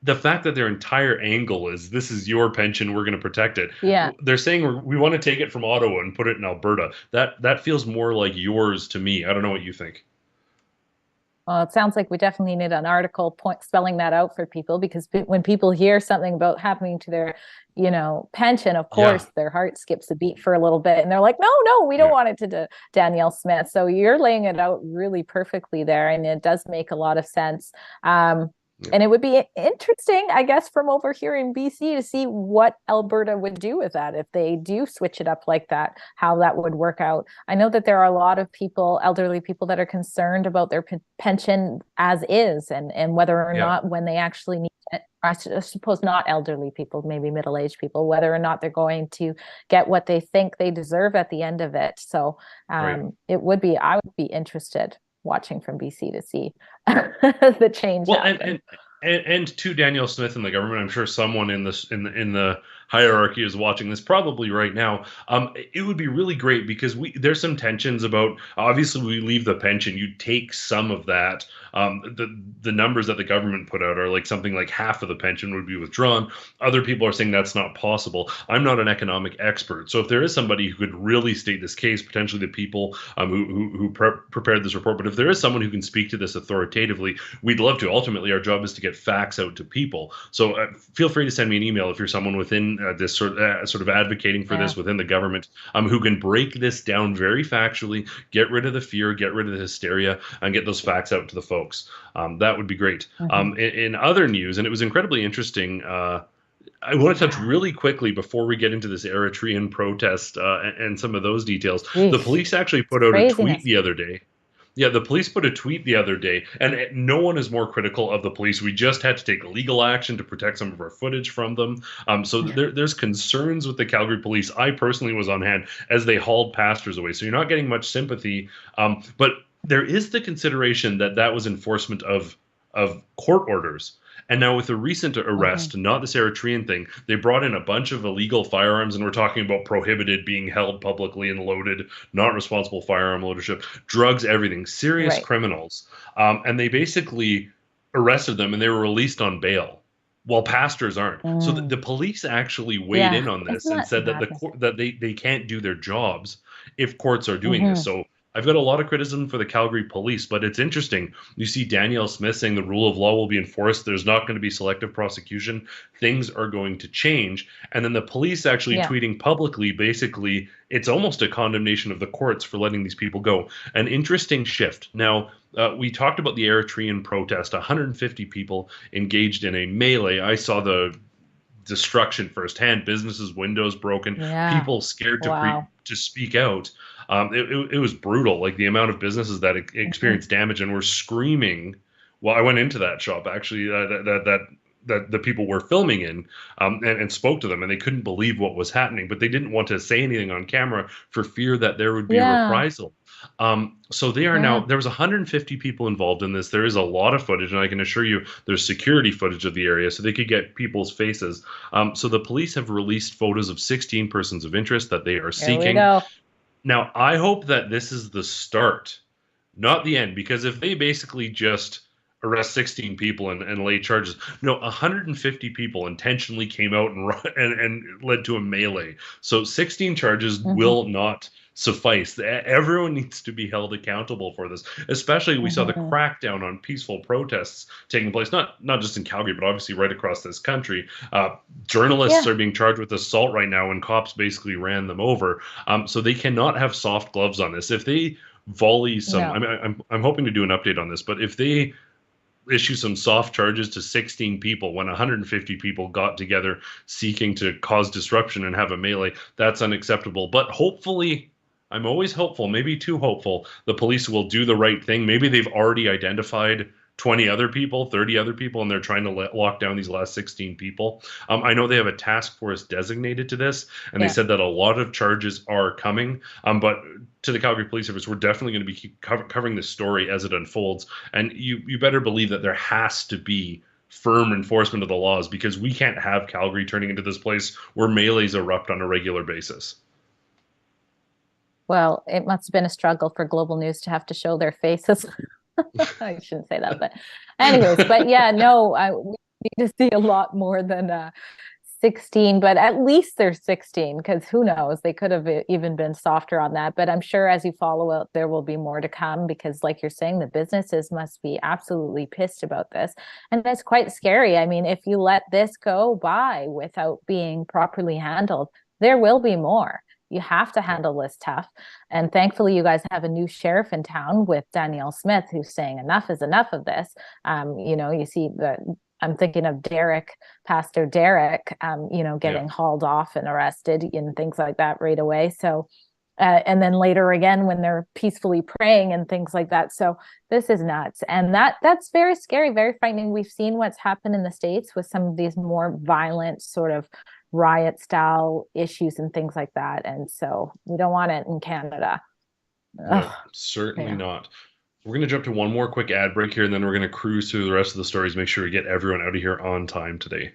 the fact that their entire angle is, this is your pension, we're going to protect it. Yeah. They're saying we want to take it from Ottawa and put it in Alberta. That feels more like yours to me. I don't know what you think. Well, it sounds like we definitely need an article spelling that out for people, because when people hear something about happening to their, pension, of course, their heart skips a beat for a little bit, and they're like, no, we don't want it to Danielle Smith. So you're laying it out really perfectly there, and it does make a lot of sense. And it would be interesting, I guess, from over here in BC to see what Alberta would do with that if they do switch it up like that, how that would work out. I know that there are a lot of people, elderly people, that are concerned about their pension as is, and whether or not when they actually need it, I suppose not elderly people, maybe middle-aged people, whether or not they're going to get what they think they deserve at the end of it. So I would be interested watching from BC to see the change happen. And to Danielle Smith and the government, I'm sure someone in this in the hierarchy is watching this probably right now. It would be really great because there's some tensions about, obviously we leave the pension, you take some of that. The numbers that the government put out are like something like half of the pension would be withdrawn. Other people are saying that's not possible. I'm not an economic expert, so if there is somebody who could really state this case, potentially the people who prepared this report, but if there is someone who can speak to this authoritatively, we'd love to. Ultimately, our job is to get facts out to people. So feel free to send me an email if you're someone within this sort of advocating for this within the government, who can break this down very factually, get rid of the fear, get rid of the hysteria, and get those facts out to the folks. That would be great. In other news, and it was incredibly interesting, I want to touch really quickly before we get into this Eritrean protest and some of those details. The police actually put out a tweet the other day. Yeah, the police put a tweet the other day, and no one is more critical of the police. We just had to take legal action to protect some of our footage from them. So there's concerns with the Calgary police. I personally was on hand as they hauled pastors away. So you're not getting much sympathy. But there is the consideration that that was enforcement of court orders. And now with the recent arrest, not this Eritrean thing, they brought in a bunch of illegal firearms, and we're talking about prohibited, being held publicly and loaded, not responsible firearm ownership, drugs, everything, serious criminals. And they basically arrested them, and they were released on bail, while pastors aren't. So the police actually weighed in on this and said that that they can't do their jobs if courts are doing this. So I've got a lot of criticism for the Calgary police, but it's interesting. You see Danielle Smith saying the rule of law will be enforced. There's not going to be selective prosecution. Things are going to change. And then the police actually tweeting publicly, basically, it's almost a condemnation of the courts for letting these people go. An interesting shift. Now, we talked about the Eritrean protest, 150 people engaged in a melee. I saw the destruction firsthand, businesses, windows broken, people scared to speak out. It was brutal, like the amount of businesses that experienced damage and were screaming. Well, I went into that shop actually that the people were filming in, and spoke to them, and they couldn't believe what was happening, but they didn't want to say anything on camera for fear that there would be reprisal. So they are now, there was 150 people involved in this. There is a lot of footage, and I can assure you there's security footage of the area so they could get people's faces. So the police have released photos of 16 persons of interest that they are seeking. Now, I hope that this is the start, not the end, because if they basically just arrest 16 people and lay charges, no, 150 people intentionally came out and led to a melee. So 16 charges will not suffice. Everyone needs to be held accountable for this. Especially, we saw the crackdown on peaceful protests taking place, not just in Calgary, but obviously right across this country. Journalists are being charged with assault right now, and cops basically ran them over. So they cannot have soft gloves on this. If they volley some, I'm hoping to do an update on this, but if they issue some soft charges to 16 people when 150 people got together seeking to cause disruption and have a melee, that's unacceptable. But hopefully, I'm always hopeful, maybe too hopeful, the police will do the right thing. Maybe they've already identified 20 other people, 30 other people, and they're trying to lock down these last 16 people. I know they have a task force designated to this, and they said that a lot of charges are coming. But to the Calgary Police Service, we're definitely going to be covering this story as it unfolds. And you better believe that there has to be firm enforcement of the laws, because we can't have Calgary turning into this place where melees erupt on a regular basis. Well, it must have been a struggle for Global News to have to show their faces. I shouldn't say that, but anyways, but yeah, no, we need to see a lot more than 16, but at least there's 16, because who knows, they could have even been softer on that. But I'm sure as you follow it, there will be more to come, because like you're saying, the businesses must be absolutely pissed about this. And that's quite scary. I mean, if you let this go by without being properly handled, there will be more. You have to handle this tough. And thankfully, you guys have a new sheriff in town with Danielle Smith, who's saying enough is enough of this. You see I'm thinking of Pastor Derek, getting hauled off and arrested and things like that right away. So, and then later again, when they're peacefully praying and things like that. So this is nuts. And that's very scary, very frightening. We've seen what's happened in the States with some of these more violent sort of riot style issues and things like that. And so we don't want it in Canada. No, certainly not. We're going to jump to one more quick ad break here, and then we're going to cruise through the rest of the stories, make sure we get everyone out of here on time today.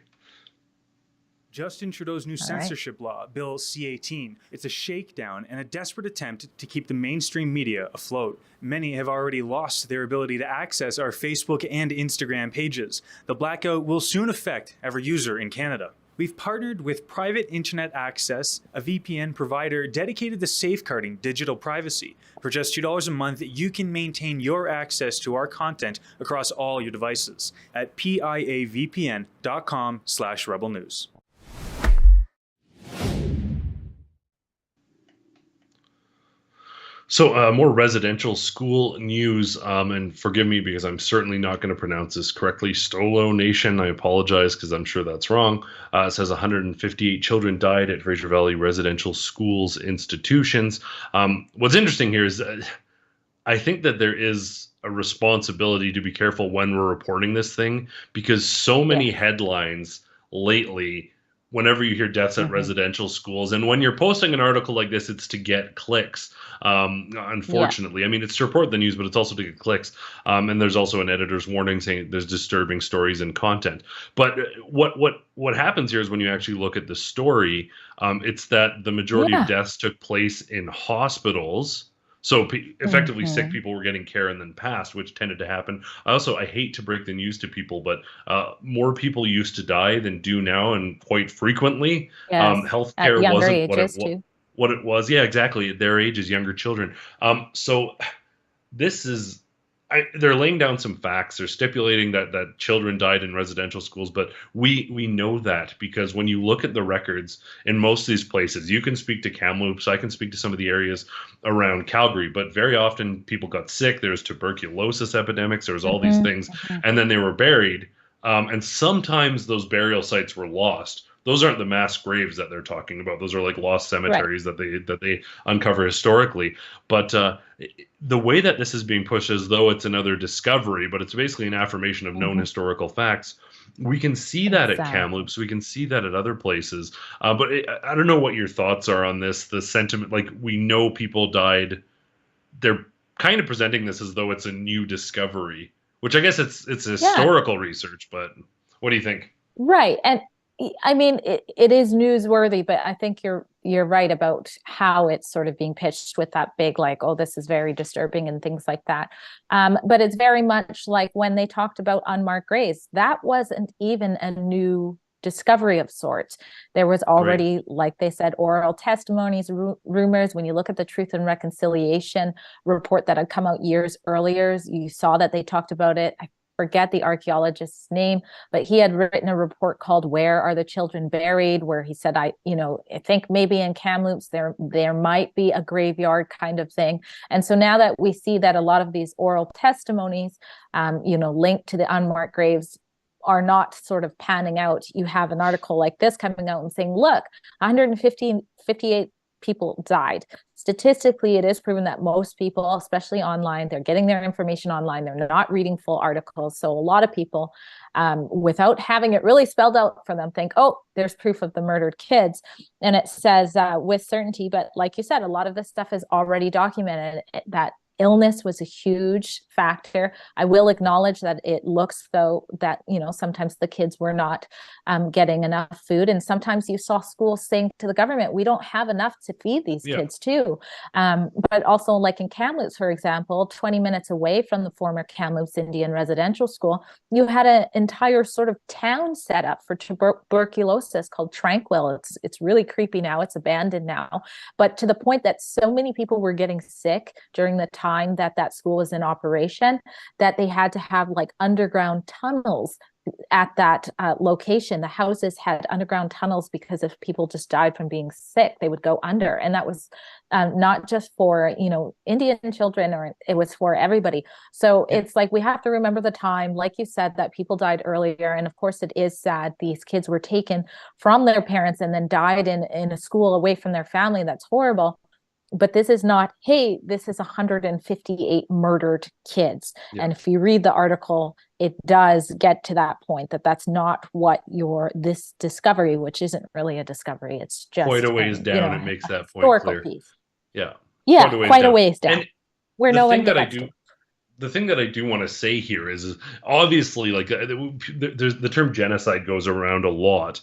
Justin Trudeau's new censorship law, Bill C-18. It's a shakedown and a desperate attempt to keep the mainstream media afloat. Many have already lost their ability to access our Facebook and Instagram pages. The blackout will soon affect every user in Canada. We've partnered with Private Internet Access, a VPN provider dedicated to safeguarding digital privacy. For just $2 a month, you can maintain your access to our content across all your devices at piavpn.com/rebelnews. So more residential school news, and forgive me because I'm certainly not going to pronounce this correctly. Stolo Nation, I apologize because I'm sure that's wrong. It says 158 children died at Fraser Valley residential schools institutions. What's interesting here is I think that there is a responsibility to be careful when we're reporting this thing, because so many headlines lately whenever you hear deaths at residential schools, and when you're posting an article like this, it's to get clicks. Unfortunately, I mean, it's to report the news, but it's also to get clicks. And there's also an editor's warning saying there's disturbing stories and content. But what happens here is when you actually look at the story, it's that the majority of deaths took place in hospitals. So effectively sick people were getting care and then passed, which tended to happen. I hate to break the news to people, but more people used to die than do now, and quite frequently. Healthcare wasn't what it was. Yeah, exactly. At their ages, younger children. So this is, they're laying down some facts. They're stipulating that children died in residential schools, but we know that because when you look at the records in most of these places, you can speak to Kamloops, I can speak to some of the areas around Calgary, but very often people got sick. There's tuberculosis epidemics. There was all these things, and then they were buried. And sometimes those burial sites were lost. Those aren't the mass graves that they're talking about. Those are like lost cemeteries that they uncover historically. But the way that this is being pushed as though it's another discovery, but it's basically an affirmation of known historical facts. We can see that at Kamloops. We can see that at other places. But I don't know what your thoughts are on this. The sentiment, like we know people died. They're kind of presenting this as though it's a new discovery, which I guess it's historical research. But what do you think? Right. And I mean, it is newsworthy, but I think you're right about how it's sort of being pitched with that big, like, oh, this is very disturbing and things like that. But it's very much like when they talked about unmarked graves, that wasn't even a new discovery of sorts. There was already, like they said, oral testimonies, rumors. When you look at the Truth and Reconciliation report that had come out years earlier, you saw that they talked about it. I forget the archaeologist's name, but he had written a report called "Where Are the Children Buried?" where he said, I think maybe in Kamloops there might be a graveyard kind of thing. And so now that we see that a lot of these oral testimonies, linked to the unmarked graves are not sort of panning out, you have an article like this coming out and saying, look, 158 people died. Statistically, it is proven that most people, especially online, they're getting their information online. They're not reading full articles. So a lot of people, without having it really spelled out for them, think, oh, there's proof of the murdered kids. And it says with certainty, but like you said, a lot of this stuff is already documented, that illness was a huge factor. I will acknowledge that it looks though that, sometimes the kids were not getting enough food. And sometimes you saw schools saying to the government, we don't have enough to feed these kids too. But also like in Kamloops, for example, 20 minutes away from the former Kamloops Indian residential school, you had an entire sort of town set up for tuberculosis called Tranquil. It's really creepy now. It's abandoned now. But to the point that so many people were getting sick during the time that school was in operation, that they had to have like underground tunnels at that location. The houses had underground tunnels because if people just died from being sick, they would go under. And that was not just for, Indian children, or it was for everybody. So it's like, we have to remember the time, like you said, that people died earlier. And of course it is sad. These kids were taken from their parents and then died in a school away from their family. That's horrible. But this is not, hey, this is 158 murdered kids. And if you read the article, it does get to that point that that's not what this discovery, which isn't really a discovery. It's just quite a ways down. It makes that point clear. Piece. Yeah. Yeah, quite a ways down. Where no one gets to. the thing that I do want to say here is obviously, like, there's the term genocide goes around a lot.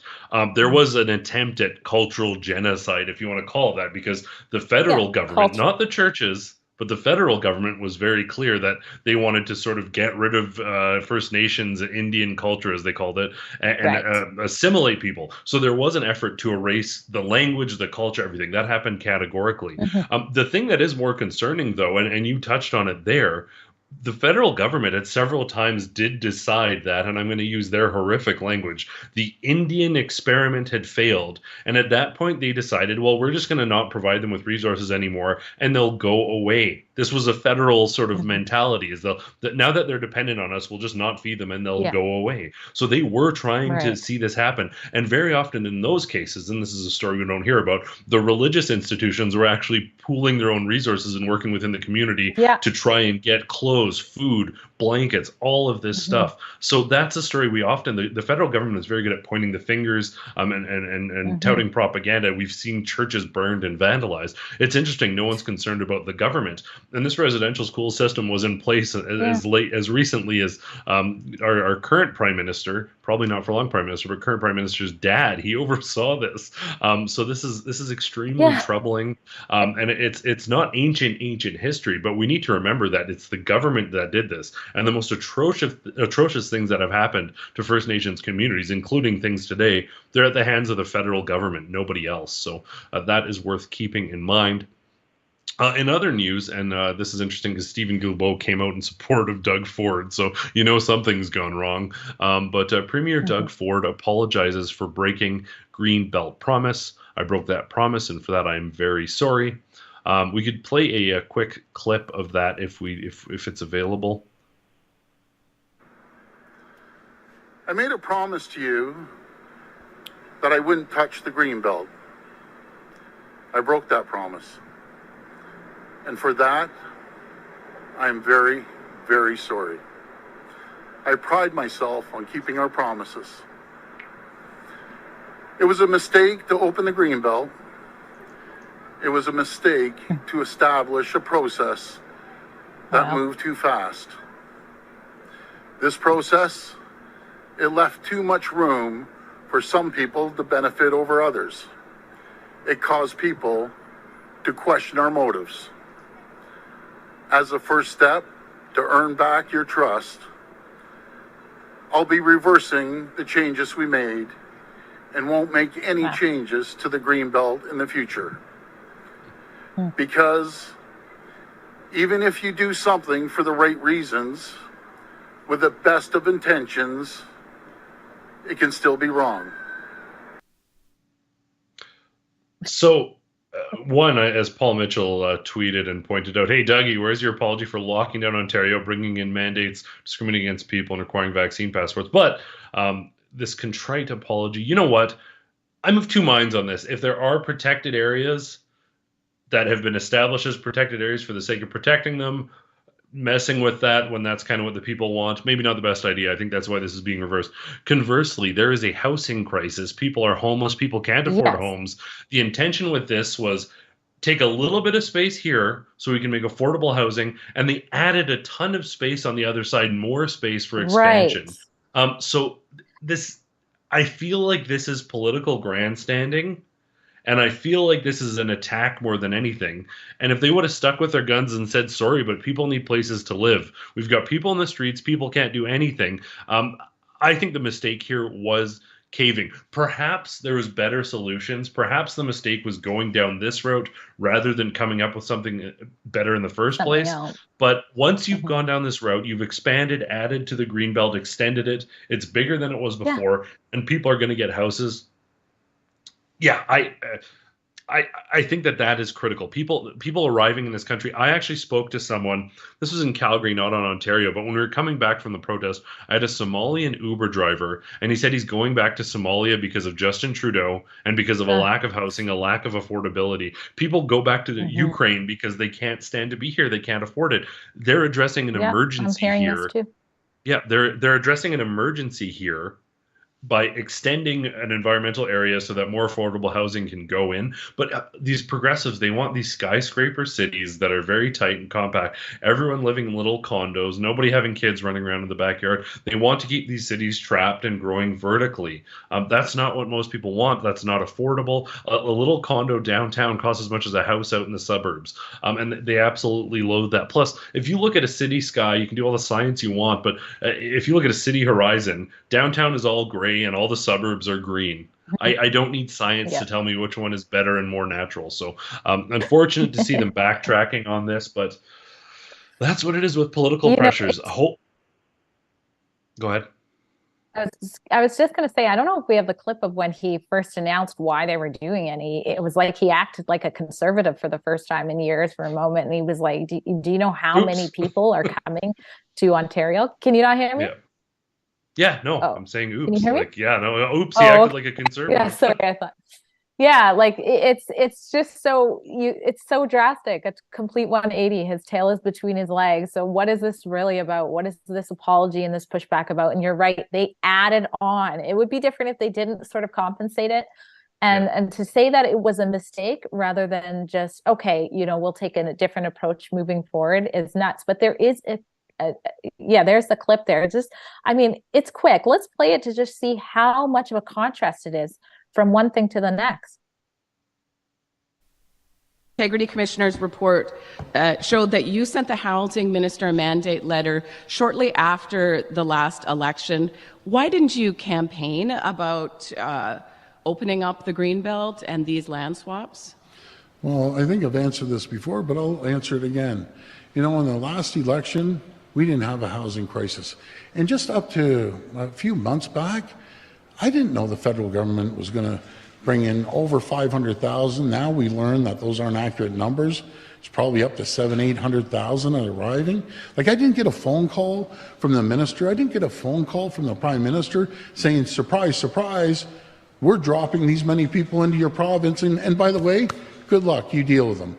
There was an attempt at cultural genocide, if you want to call it that, because the federal government, not the churches, but the federal government was very clear that they wanted to sort of get rid of First Nations, Indian culture, as they called it, and assimilate people. So there was an effort to erase the language, the culture, everything. That happened categorically. The thing that is more concerning, though, and you touched on it there, the federal government at several times did decide that, and I'm going to use their horrific language, the Indian experiment had failed. And at that point, they decided, well, we're just going to not provide them with resources anymore, and they'll go away. This was a federal sort of mentality, is that now that they're dependent on us, we'll just not feed them and they'll go away. So they were trying to see this happen. And very often in those cases, and this is a story we don't hear about, the religious institutions were actually pooling their own resources and working within the community to try and get clothes, food, blankets, all of this stuff. So that's a story we often, the federal government is very good at pointing the fingers and touting propaganda. We've seen churches burned and vandalized. It's interesting, no one's concerned about the government. And this residential school system was in place as recently as our current prime minister, probably not for long prime minister, but current prime minister's dad. He oversaw this. So this is extremely troubling. And it's not ancient history, but we need to remember that it's the government that did this. And the most atrocious things that have happened to First Nations communities, including things today, they're at the hands of the federal government, nobody else. So that is worth keeping in mind. In other news, and this is interesting because Stephen Guilbeault came out in support of Doug Ford, so you know something's gone wrong. But Premier Doug Ford apologizes for breaking Green Belt promise. I broke that promise, and for that I am very sorry. We could play a quick clip of that if it's available. I made a promise to you that I wouldn't touch the Green Belt. I broke that promise. And for that, I am very, very sorry. I pride myself on keeping our promises. It was a mistake to open the Greenbelt. It was a mistake to establish a process that moved too fast. This process, it left too much room for some people to benefit over others. It caused people to question our motives. As a first step to earn back your trust, I'll be reversing the changes we made and won't make any changes to the Greenbelt in the future. Because even if you do something for the right reasons, with the best of intentions, it can still be wrong. So, one, as Paul Mitchell tweeted and pointed out, hey, Dougie, where's your apology for locking down Ontario, bringing in mandates, discriminating against people, and requiring vaccine passports? But this contrite apology, you know what? I'm of two minds on this. If there are protected areas that have been established as protected areas for the sake of protecting them, messing with that when that's kind of what the people want, maybe not the best idea. I think that's why this is being reversed. Conversely, there is a housing crisis. People are homeless. People can't afford homes. The intention with this was take a little bit of space here so we can make affordable housing, and they added a ton of space on the other side, more space for expansion. So this, I feel like this is political grandstanding. And I feel like this is an attack more than anything. And if they would have stuck with their guns and said, sorry, but people need places to live. We've got people in the streets. People can't do anything. I think the mistake here was caving. Perhaps there was better solutions. Perhaps the mistake was going down this route rather than coming up with something better in the first place. But once you've gone down this route, you've expanded, added to the Greenbelt, extended it. It's bigger than it was before. And people are going to get houses. Yeah, I think that is critical. People arriving in this country. I actually spoke to someone. This was in Calgary, not on Ontario, but when we were coming back from the protest, I had a Somalian Uber driver, and he said he's going back to Somalia because of Justin Trudeau and because of a lack of housing, a lack of affordability. People go back to the Ukraine because they can't stand to be here. They can't afford it. They're addressing an emergency here. Yeah, they're addressing an emergency here. by extending an environmental area so that more affordable housing can go in. But these progressives, they want these skyscraper cities that are very tight and compact, everyone living in little condos, nobody having kids running around in the backyard. They want to keep these cities trapped and growing vertically. That's not what most people want. That's not affordable. A little condo downtown costs as much as a house out in the suburbs. And they absolutely loathe that. Plus, if you look at a city sky, you can do all the science you want, but if you look at a city horizon, downtown is all gray and all the suburbs are green. I don't need science to tell me which one is better and more natural. So unfortunate to see them backtracking on this, but that's what it is with political pressures. Go ahead. I was just going to say, I don't know if we have the clip of when he first announced why they were doing it. It was like he acted like a conservative for the first time in years for a moment. And he was like, do you know how many people are coming to Ontario? Can you not hear me? Yeah, no, I'm saying oops. He acted acted like a conservative. Yeah, sorry, I thought. Yeah, like it's just it's so drastic. A complete 180. His tail is between his legs. So what is this really about? What is this apology and this pushback about? And you're right, they added on. It would be different if they didn't sort of compensate it. And to say that it was a mistake rather than just, okay, we'll take a different approach moving forward is nuts. But there is there's the clip there. It's quick. Let's play it to just see how much of a contrast it is from one thing to the next. Integrity Commissioner's report showed that you sent the housing minister a mandate letter shortly after the last election. Why didn't you campaign about opening up the Greenbelt and these land swaps? Well, I think I've answered this before, but I'll answer it again. In the last election, we didn't have a housing crisis. And just up to a few months back, I didn't know the federal government was going to bring in over 500,000. Now we learn that those aren't accurate numbers. It's probably up to 800,000 are arriving. Like, I didn't get a phone call from the minister. I didn't get a phone call from the prime minister saying, surprise, surprise, we're dropping these many people into your province. And by the way, good luck, you deal with them.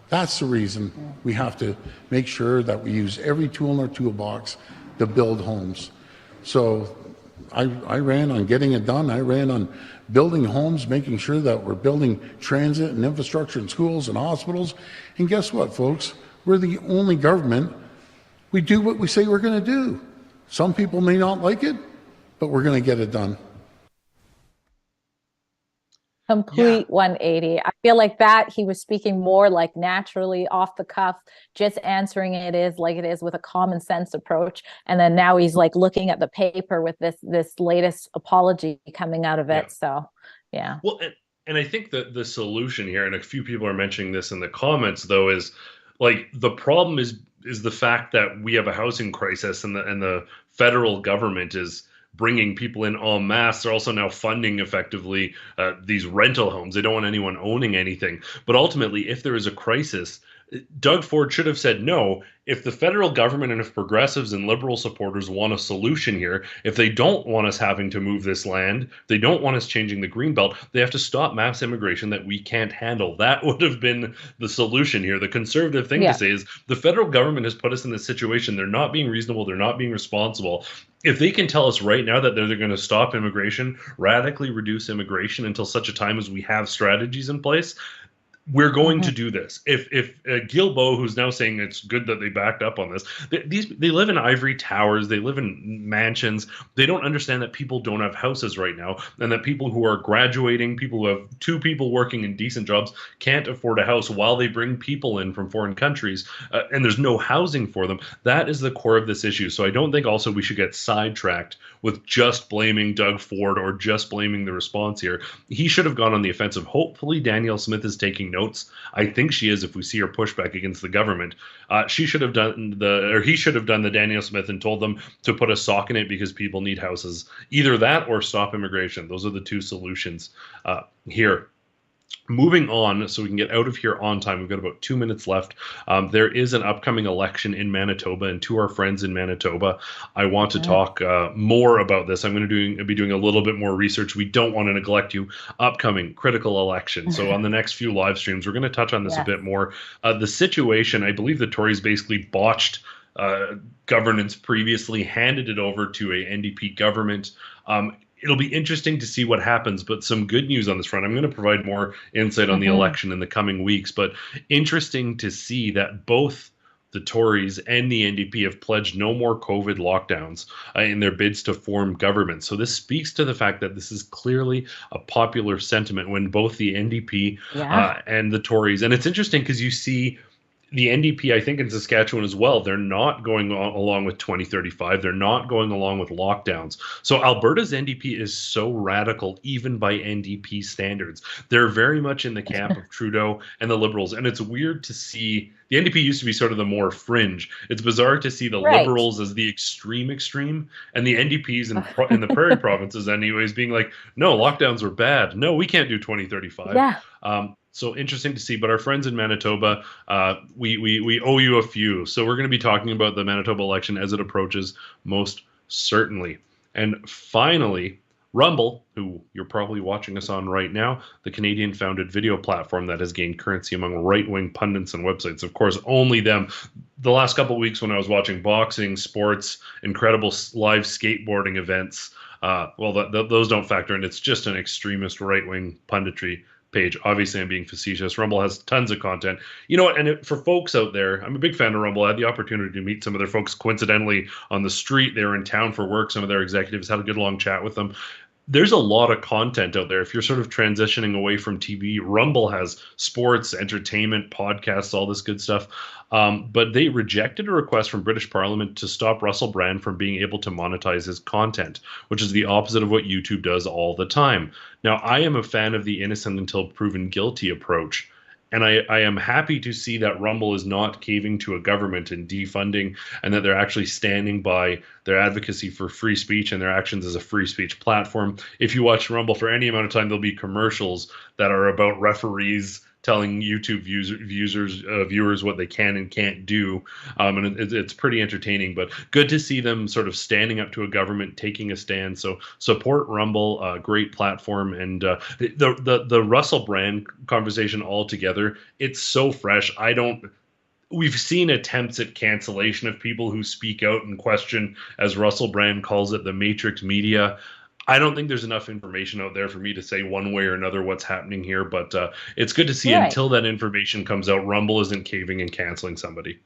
That's the reason we have to make sure that we use every tool in our toolbox to build homes. So I ran on getting it done. I ran on building homes, making sure that we're building transit and infrastructure in schools and hospitals. And guess what, folks? We're the only government. We do what we say we're going to do. Some people may not like it, but we're going to get it done. Complete 180. I feel like that he was speaking more like naturally off the cuff, just answering it is like it is with a common sense approach. And then now he's like looking at the paper with this latest apology coming out of it. So, yeah. Well, and I think that the solution here, and a few people are mentioning this in the comments, though, is like the problem is the fact that we have a housing crisis, and the federal government is bringing people in en masse. They're also now funding effectively these rental homes. They don't want anyone owning anything. But ultimately, if there is a crisis, Doug Ford should have said no. If the federal government and if progressives and liberal supporters want a solution here, if they don't want us having to move this land, they don't want us changing the Greenbelt, they have to stop mass immigration that we can't handle. That would have been the solution here. The conservative thing to say is the federal government has put us in this situation. They're not being reasonable. They're not being responsible. If they can tell us right now that they're going to stop immigration, radically reduce immigration until such a time as we have strategies in place, we're going to do this. If Guilbeault, who's now saying it's good that they backed up on this, they live in ivory towers, they live in mansions. They don't understand that people don't have houses right now, and that people who are graduating, people who have two people working in decent jobs, can't afford a house while they bring people in from foreign countries, and there's no housing for them. That is the core of this issue. So I don't think also we should get sidetracked with just blaming Doug Ford or just blaming the response here. He should have gone on the offensive. Hopefully Danielle Smith is taking notes. I think she is if we see her pushback against the government. He should have done the Danielle Smith and told them to put a sock in it because people need houses. Either that or stop immigration. Those are the two solutions here. Moving on, so we can get out of here on time. We've got about 2 minutes left. There is an upcoming election in Manitoba, and to our friends in Manitoba, I want to talk more about this. I'm going to be doing a little bit more research. We don't want to neglect you. Upcoming critical election. So on the next few live streams, we're going to touch on this a bit more. The situation, I believe the Tories basically botched governance previously, handed it over to a NDP government. it'll be interesting to see what happens, but some good news on this front. I'm going to provide more insight on the election in the coming weeks, but interesting to see that both the Tories and the NDP have pledged no more COVID lockdowns in their bids to form government. So this speaks to the fact that this is clearly a popular sentiment when both the NDP and the Tories, and it's interesting because you see the NDP, I think in Saskatchewan as well, they're not going along with 2035. They're not going along with lockdowns. So Alberta's NDP is so radical, even by NDP standards. They're very much in the camp of Trudeau and the Liberals. And it's weird to see, the NDP used to be sort of the more fringe. It's bizarre to see the Liberals as the extreme, and the NDPs in the prairie provinces anyways being like, no, lockdowns were bad. No, we can't do 2035. Yeah. So interesting to see, but our friends in Manitoba, we owe you a few. So we're going to be talking about the Manitoba election as it approaches, most certainly. And finally, Rumble, who you're probably watching us on right now, the Canadian-founded video platform that has gained currency among right-wing pundits and websites. Of course, only them. The last couple of weeks when I was watching boxing, sports, incredible live skateboarding events, those don't factor in. It's just an extremist right-wing punditry page. Obviously, I'm being facetious. Rumble has tons of content. You know what? And for folks out there, I'm a big fan of Rumble. I had the opportunity to meet some of their folks coincidentally on the street. They were in town for work. Some of their executives had a good long chat with them. There's a lot of content out there. If you're sort of transitioning away from TV, Rumble has sports, entertainment, podcasts, all this good stuff. But they rejected a request from British Parliament to stop Russell Brand from being able to monetize his content, which is the opposite of what YouTube does all the time. Now, I am a fan of the innocent until proven guilty approach. And I am happy to see that Rumble is not caving to a government and defunding, and that they're actually standing by their advocacy for free speech and their actions as a free speech platform. If you watch Rumble for any amount of time, there'll be commercials that are about referees telling YouTube viewers what they can and can't do. And it's pretty entertaining, but good to see them sort of standing up to a government, taking a stand. So support Rumble, great platform. And the Russell Brand conversation altogether, it's so fresh. We've seen attempts at cancellation of people who speak out and question, as Russell Brand calls it, the matrix media. I don't think there's enough information out there for me to say one way or another what's happening here, but it's good to see until that information comes out, Rumble isn't caving and canceling somebody.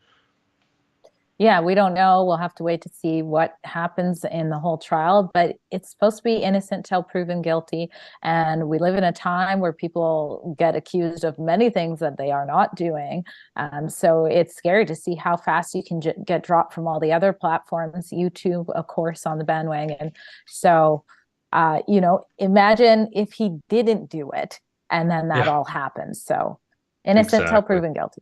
Yeah, we don't know. We'll have to wait to see what happens in the whole trial, but it's supposed to be innocent till proven guilty. And we live in a time where people get accused of many things that they are not doing. So it's scary to see how fast you can get dropped from all the other platforms, YouTube, of course, on the bandwagon. So imagine if he didn't do it and then that all happens. So innocent till proven guilty.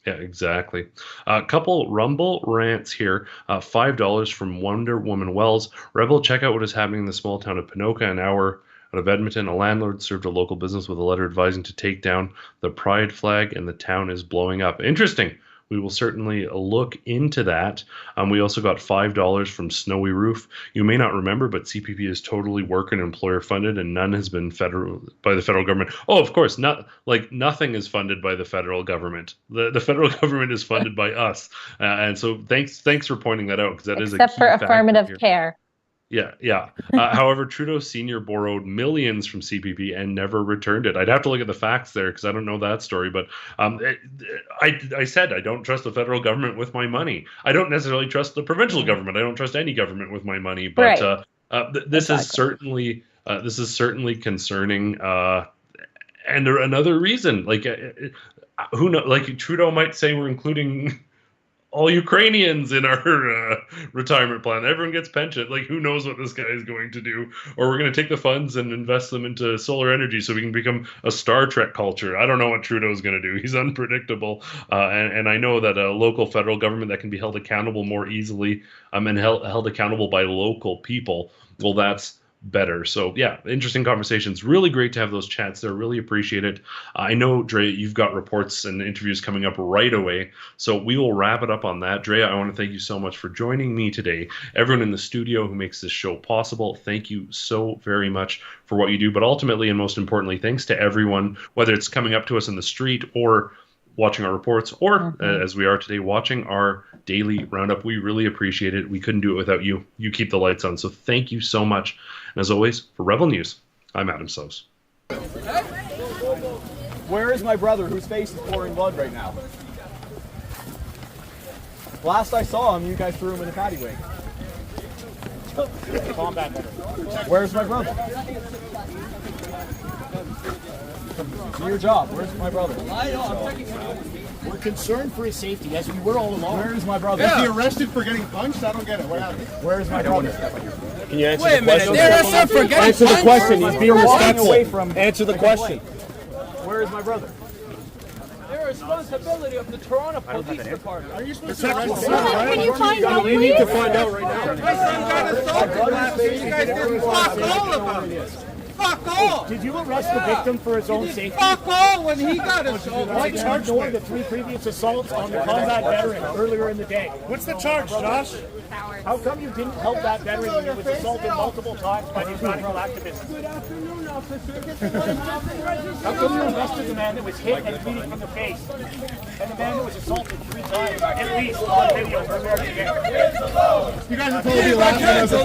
Yeah, exactly. A couple Rumble rants here. $5 from Wonder Woman Wells. Rebel, check out what is happening in the small town of Ponoka, an hour out of Edmonton. A landlord served a local business with a letter advising to take down the pride flag, and the town is blowing up. Interesting. We will certainly look into that. We also got $5 from Snowy Roof. You may not remember, but CPP is totally work and employer funded, and none has been by the federal government. Oh, of course, nothing is funded by the federal government. The federal government is funded by us, and so thanks for pointing that out, because that is a key except for affirmative care. Yeah. However, Trudeau Sr. borrowed millions from CPP and never returned it. I'd have to look at the facts there because I don't know that story. But I said I don't trust the federal government with my money. I don't necessarily trust the provincial government. I don't trust any government with my money. But this is certainly concerning. And another reason, who knows? Like Trudeau might say we're including all Ukrainians in our retirement plan. Everyone gets pension. Who knows what this guy is going to do? Or we're going to take the funds and invest them into solar energy so we can become a Star Trek culture. I don't know what Trudeau's going to do. He's unpredictable. And I know that a local federal government that can be held accountable more easily and held accountable by local people, well, that's better. So yeah, interesting conversations. Really great to have those chats there. Really appreciate it. I know, Dre, you've got reports and interviews coming up right away, so we will wrap it up on that. Dre, I want to thank you so much for joining me today. Everyone in the studio who makes this show possible, thank you so very much for what you do. But ultimately, and most importantly, thanks to everyone, whether it's coming up to us in the street or watching our reports, or as we are today, watching our daily roundup. We really appreciate it. We couldn't do it without you. You keep the lights on. So thank you so much. And as always, for Rebel News, I'm Adam Sose. Where is my brother whose face is pouring blood right now? Last I saw him, you guys threw him in the paddy wagon. Where's my brother? Do your job. Where's my brother? We're concerned for his safety, as we were all along. Where is my brother? Is he arrested for getting punched? I don't get it. What happened? Where is my brother? Can you answer Wait a minute. Answer the question. He's being respectful. Away from Answer the question. Where is my brother? The responsibility of the Toronto Police Department. Are you supposed to arrest him? Can you find out, We need to please? find out right now. Fuck all! Did you arrest the victim for his own safety? Fuck all when he got assaulted. Why charge one of the 3 previous assaults on the combat veteran earlier in the day? What's the charge, Josh? How come you didn't help that veteran when he was assaulted multiple times by these radical activists? Good afternoon, officer. How come you arrested the man that was hit and bleeding from the face? And the man that was assaulted 3 times, at least, on video earlier in the day? You guys are totally laughing as a